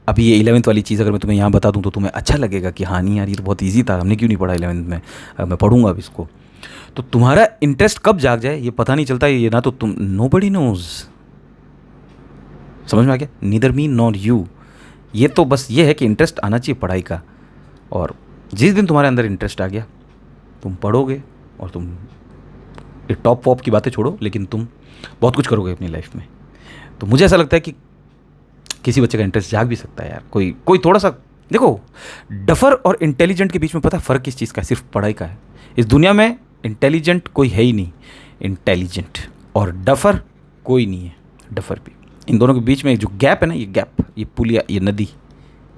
अभी ये 11th वाली चीज़ अगर मैं तुम्हें यहाँ बता दूँ तो तुम्हें अच्छा लगेगा कि हाँ नहीं यार ये तो बहुत ईजी था, हमने क्यों नहीं पढ़ा 11th में, मैं पढ़ूंगा अब इसको। तो तुम्हारा इंटरेस्ट कब जाग जाए ये पता नहीं चलता। ये ना तो तुम, नोबडी नोज, समझ में आ गया, नीदर मी नॉट यू। ये तो बस ये है कि इंटरेस्ट आना चाहिए पढ़ाई का, और जिस दिन तुम्हारे अंदर इंटरेस्ट आ गया तुम पढ़ोगे और तुम ये टॉप वॉप की बातें छोड़ो, लेकिन तुम बहुत कुछ करोगे अपनी लाइफ में। तो मुझे ऐसा लगता है कि किसी बच्चे का इंटरेस्ट जाग भी सकता है यार, कोई कोई थोड़ा सा। देखो, डफर और इंटेलिजेंट के बीच में पता है फ़र्क किस चीज़ का है? सिर्फ पढ़ाई का है। इस दुनिया में इंटेलिजेंट कोई है ही नहीं, इंटेलिजेंट और डफर कोई नहीं है। डफर भी, इन दोनों के बीच में जो गैप है ना, ये गैप, ये पुलिया, ये नदी,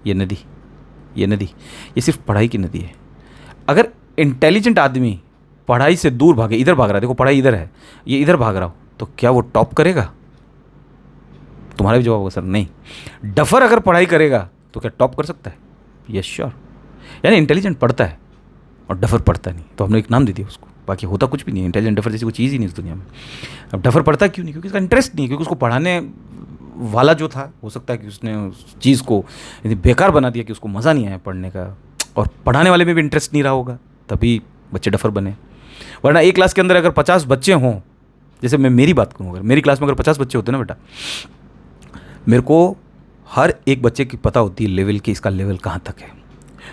ये नदी, ये नदी, ये सिर्फ पढ़ाई की नदी है। अगर इंटेलिजेंट आदमी पढ़ाई से दूर भागे, इधर भाग रहा है, देखो पढ़ाई इधर है, ये इधर भाग रहा हो, तो क्या वो टॉप करेगा? तुम्हारा भी जवाब होगा सर नहीं। डफर अगर पढ़ाई करेगा तो क्या टॉप कर सकता है? Yes sure. यानी इंटेलिजेंट पढ़ता है और डफर पढ़ता नहीं, तो हमने एक नाम दे दिया उसको, बाकी होता कुछ भी नहीं है। इंटेलिजेंट डफर जैसी कोई चीज़ ही नहीं इस दुनिया में। अब डफर पढ़ता क्यों नहीं? क्योंकि उसका इंटरेस्ट नहीं है, क्योंकि उसको पढ़ाने वाला जो था, हो सकता है कि उसने उस चीज़ को इतनी बेकार बना दिया कि उसको मज़ा नहीं आया पढ़ने का, और पढ़ाने वाले में भी इंटरेस्ट नहीं रहा होगा, तभी बच्चे डफर बने। वरना एक क्लास के अंदर अगर 50 बच्चे हों, जैसे मैं मेरी बात करूँ, अगर मेरी क्लास में अगर 50 बच्चे होते ना बेटा, मेरे को हर एक बच्चे की पता होती है लेवल की, इसका लेवल कहाँ तक है।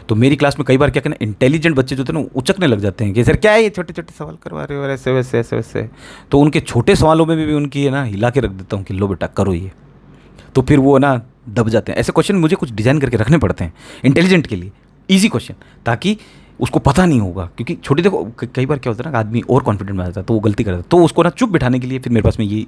तो मेरी क्लास में कई बार क्या कहना, इंटेलिजेंट बच्चे जो थे ना उचकने लग जाते हैं कि सर क्या है ये छोटे छोटे सवाल करवा रहे हो, और ऐसे वैसे ऐसे वैसे। तो उनके छोटे सवालों में भी उनकी है ना हिला के रख देता हूँ कि लो बेटा करो ये, तो फिर वो ना दब जाते हैं। ऐसे क्वेश्चन मुझे कुछ डिज़ाइन करके रखने पड़ते हैं इंटेलिजेंट के लिए, ईजी क्वेश्चन, ताकि उसको पता नहीं होगा। क्योंकि छोटी, देखो कई बार क्या होता है ना, आदमी और कॉन्फिडेंट में आ जाता है तो वो गलती करता है, तो उसको ना चुप बिठाने के लिए फिर मेरे पास में ये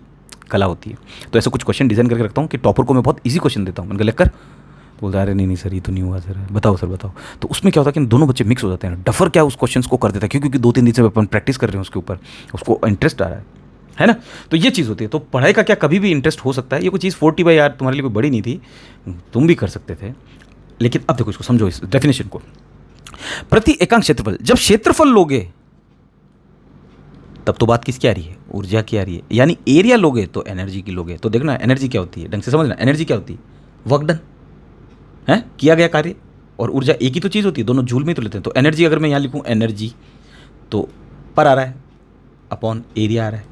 कला होती है। तो ऐसे कुछ क्वेश्चन डिज़ाइन करके रखता हूँ कि टॉपर को मैं बहुत ईजी क्वेश्चन देता हूँ, मैंने कहा लेकर, तो बोलता है अरे नहीं सर ये तो नहीं हुआ सर, बताओ सर बताओ। तो उसमें क्या होता है कि दोनों बच्चे मिक्स हो जाते हैं। डफर क्या उस क्वेश्चन को कर देता है, क्योंकि 2-3 दिन से अपन प्रैक्टिस कर रहे हैं उसके ऊपर, उसको इंटरेस्ट आ रहा है ना। तो ये चीज़ होती है। तो पढ़ाई का क्या कभी भी इंटरेस्ट हो सकता है। ये कोई चीज़ 40 बाई यार तुम्हारे लिए कोई बड़ी नहीं थी, तुम भी कर सकते थे। लेकिन अब देखो इसको समझो, इस डेफिनेशन को। प्रति एकांक क्षेत्रफल, जब क्षेत्रफल लोगे तब तो बात किसकी आ रही है? ऊर्जा की आ रही है। यानी एरिया लोगे तो एनर्जी की लोगे। तो देखना एनर्जी क्या होती है, ढंग से समझना। एनर्जी क्या होती है? वर्क डन है, किया गया कार्य। और ऊर्जा एक ही तो चीज़ होती है, दोनों झूल में तो लेते हैं। तो एनर्जी अगर मैं यहाँ लिखूँ एनर्जी, तो पर आ रहा है अपॉन एरिया आ रहा है।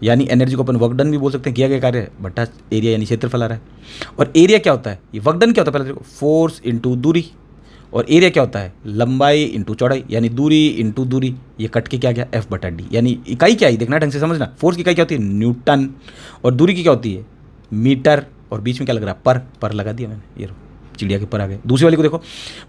यानी एनर्जी को अपन वर्क डन भी बोल सकते हैं, किया गया कार्य, बटा एरिया यानी क्षेत्रफल आ रहा है। और एरिया क्या होता है? ये वर्क डन क्या होता है? पहले देखो, फोर्स इंटू दूरी। और एरिया क्या होता है? लंबाई इंटू चौड़ाई, यानी दूरी इंटू दूरी। ये कट के क्या गया? एफ बटा डी। यानी इकाई क्या है देखना, ढंग से समझना। फोर्स की इकाई क्या होती है? न्यूटन। और दूरी की क्या होती है? मीटर। और बीच में क्या लग रहा है? पर लगा दिया मैंने, ये चिड़िया के पर आ गए। दूसरी वाली को देखो,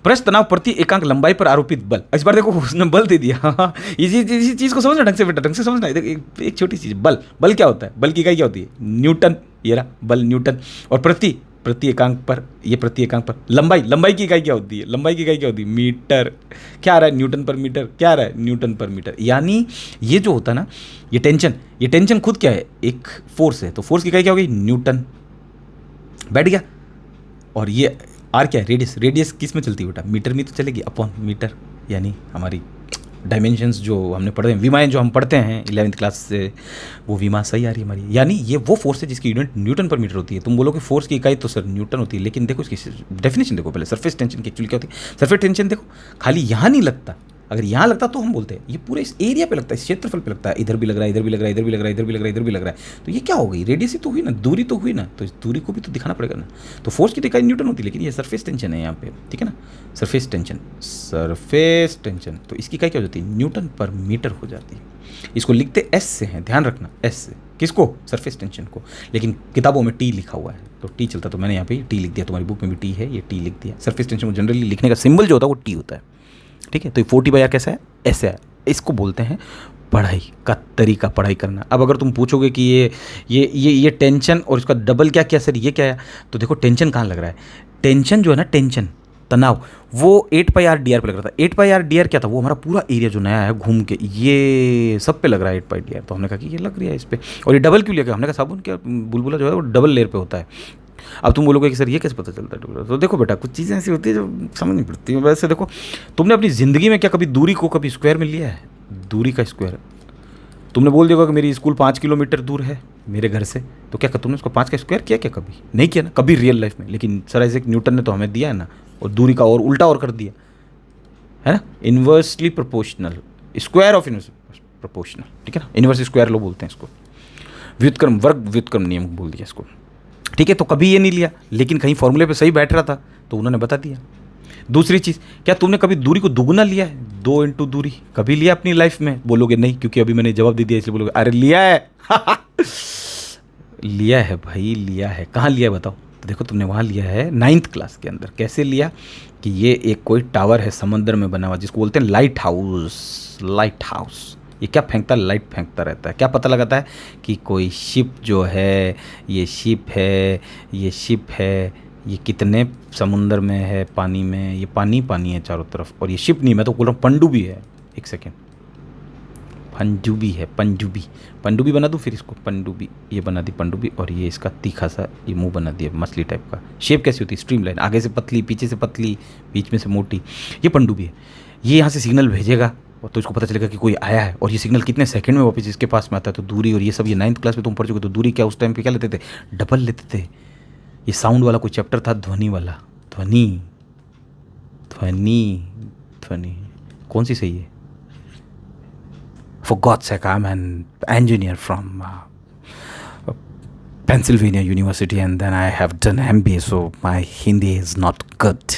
पृष्ठ तनाव प्रति एकांक लंबाई पर आरोपित बल। इस बार देखो उसने बल दे दिया। इसी चीज़ को समझना ढंग से बेटा, ढंग से समझना। एक छोटी चीज़, बल क्या होता है? बल की इकाई क्या होती है? न्यूटन। ये रहा बल, न्यूटन। और प्रति एकांक पर, ये प्रति एकांक पर। लंबाई की इकाई क्या होती है? लंबाई की इकाई क्या होती है? मीटर। क्या आ रहा है? न्यूटन पर मीटर। क्या आ रहा है? न्यूटन पर मीटर। यानी ये जो होता है ना, ये टेंशन खुद क्या है? एक फोर्स है। तो फोर्स की इकाई क्या होगी? न्यूटन। बैठ गया। और ये आर क्या है? रेडियस किस में चलती है बेटा? मीटर में तो चलेगी, अपॉन मीटर। यानी हमारी डायमेंशंस जो हमने पढ़े हैं, विमाएँ जो हम पढ़ते हैं 11th क्लास से, वो विमा सही आ रही है हमारी। यानी ये वो फोर्स है जिसकी यूनिट न्यूटन पर मीटर होती है। तुम बोलोगे फोर्स की इकाई तो सर न्यूटन होती है, लेकिन देखो इसकी डेफिनेशन देखो पहले। सरफेस टेंशन की एक्चुअली क्या होती है? सरफेस टेंशन देखो, खाली यहाँ नहीं लगता। अगर यहाँ लगता तो हम बोलते हैं ये पूरे इस एरिया पे लगता है, इस क्षेत्रफल पे लगता है। इधर भी लग रहा है, इधर भी लग रहा है, इधर भी लग रहा है, इधर भी लग रहा है, इधर भी लग रहा है। तो ये क्या हो गई? रेडियस ही तो हुई ना, दूरी तो हुई ना, तो इस दूरी को भी तो दिखाना पड़ेगा ना। तो फोर्स की इकाई न्यूटन होती है, लेकिन ये सरफेस टेंशन है यहाँ पे, ठीक है ना। सरफेस टेंशन, तो इसकी इकाई क्या हो जाती है? न्यूटन पर मीटर हो जाती है। इसको लिखते एस से हैं, ध्यान रखना, एस से। किसको? सरफेस टेंशन को। लेकिन किताबों में टी लिखा हुआ है, तो टी चलता, तो मैंने यहाँ पे टी लिख दिया। तुम्हारी बुक में भी टी है, ये टी लिख दिया। सरफेस टेंशन को जनरली लिखने का सिंबल जो होता है वो टी होता है, ठीक है। तो 40/R कैसा है? ऐसे है। इसको बोलते हैं पढ़ाई का तरीका, पढ़ाई करना। अब अगर तुम पूछोगे कि ये टेंशन और इसका डबल क्या क्या सर, ये क्या है? तो देखो टेंशन कहाँ लग रहा है? टेंशन जो है ना, टेंशन तनाव, वो 8πr/dr पे लग रहा था। 8πr/dr क्या था? वो हमारा पूरा एरिया जो नया है घूम के, ये सब पे लग रहा है 8π/dr। तो हमने कहा कि ये लग रही है इस पर। और ये डबल क्यों लिया? हमने कहा साबुन क्या बुलबुला जो है वो डबल लेयर पे होता है। अब तुम बोलोगे कि सर ये कैसे पता चलता है? तो देखो बेटा, कुछ चीज़ें ऐसी होती है जो समझ नहीं पड़ती। वैसे देखो, तुमने अपनी ज़िंदगी में क्या कभी दूरी को कभी स्क्वायर में लिया है? दूरी का स्क्वायर तुमने बोल दिया कि मेरी स्कूल 5 किलोमीटर दूर है मेरे घर से, तो क्या तुमने उसको 5 का स्क्वायर किया क्या? कभी नहीं किया ना, कभी रियल लाइफ में। लेकिन सर आइजैक न्यूटन ने तो हमें दिया है ना, और दूरी का और उल्टा और कर दिया है ना, inversely proportional, square of inverse proportional, ठीक है ना। इन्वर्स स्क्वायर लो बोलते हैं इसको, व्युत्क्रम वर्ग व्युत्क्रम नियम बोल दिया इसको, ठीक है। तो कभी ये नहीं लिया, लेकिन कहीं फॉर्मूले पे सही बैठ रहा था तो उन्होंने बता दिया। दूसरी चीज़, क्या तुमने कभी दूरी को दुगुना लिया है? 2 इंटू दूरी कभी लिया अपनी लाइफ में? बोलोगे नहीं, क्योंकि अभी मैंने जवाब दे दिया इसलिए बोलोगे अरे लिया है। लिया है भाई, लिया है। कहाँ लिया है बताओ? तो देखो तुमने वहाँ लिया है 9th क्लास के अंदर। कैसे लिया? कि ये एक कोई टावर है समंदर में बना हुआ जिसको बोलते हैं लाइट हाउस। लाइट हाउस ये क्या फेंकता है? लाइट फेंकता रहता है। क्या पता लगाता है? कि कोई शिप जो है, ये शिप है, ये शिप है, ये कितने समुंदर में है, पानी में, ये पानी पानी है चारों तरफ, और ये शिप नहीं, मैं तो बोल रहा हूँ पनडुब्बी है। एक सेकेंड, पनडुब्बी है, पनडुब्बी। पनडुब्बी बना दूँ फिर इसको? पनडुब्बी, ये बना दी पनडुब्बी, और ये इसका तीखा सा ये मुंह बना दिया मछली टाइप का। शेप कैसी होती है? स्ट्रीम लाइन, आगे से पतली, पीछे से पतली, बीच में से मोटी। ये पनडुब्बी है। ये यहाँ से सिग्नल भेजेगा और तो इसको पता चलेगा कि कोई आया है, और ये सिग्नल कितने सेकंड में वापस इसके पास में आता है। तो दूरी और ये सब, ये 9th क्लास में तुम पढ़ चुके, तो दूरी क्या उस टाइम पे क्या लेते थे? डबल लेते थे। ये साउंड वाला कोई चैप्टर था, ध्वनि वाला। ध्वनि, ध्वनि, ध्वनि कौन सी सही है? For God's sake, I'm an engineer from Pennsylvania University and then I have done MBA, so my Hindi is not good.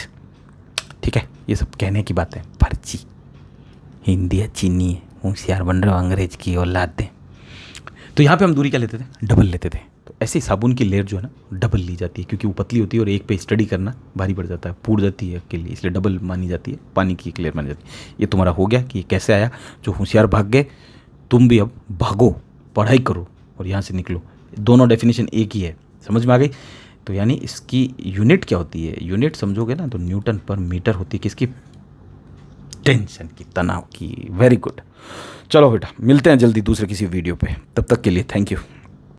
ठीक है, ये सब कहने की बात है। पर्ची हिंदी अच्छी नहीं है, होशियार बन रहे हो, अंग्रेज की औलाद दे। तो यहाँ पे हम दूरी क्या लेते थे? डबल लेते थे। तो ऐसे ही साबुन की लेयर जो है ना डबल ली जाती है, क्योंकि वो पतली होती है और एक पे स्टडी करना भारी पड़ जाता है, फूट जाती है अकेले, इसलिए डबल मानी जाती है। पानी की एक लेयर मानी जाती है। ये तुम्हारा हो गया कि कैसे आया। जो होशियार भाग गए, तुम भी अब भागो, पढ़ाई करो और यहाँ से निकलो। दोनों डेफिनेशन एक ही है, समझ में आ गई? तो यानी इसकी यूनिट क्या होती है? यूनिट समझोगे ना तो न्यूटन पर मीटर होती है। किसकी? टेंशन की, तनाव की। Very good. चलो बेटा, मिलते हैं जल्दी दूसरे किसी वीडियो पे। तब तक के लिए थैंक यू।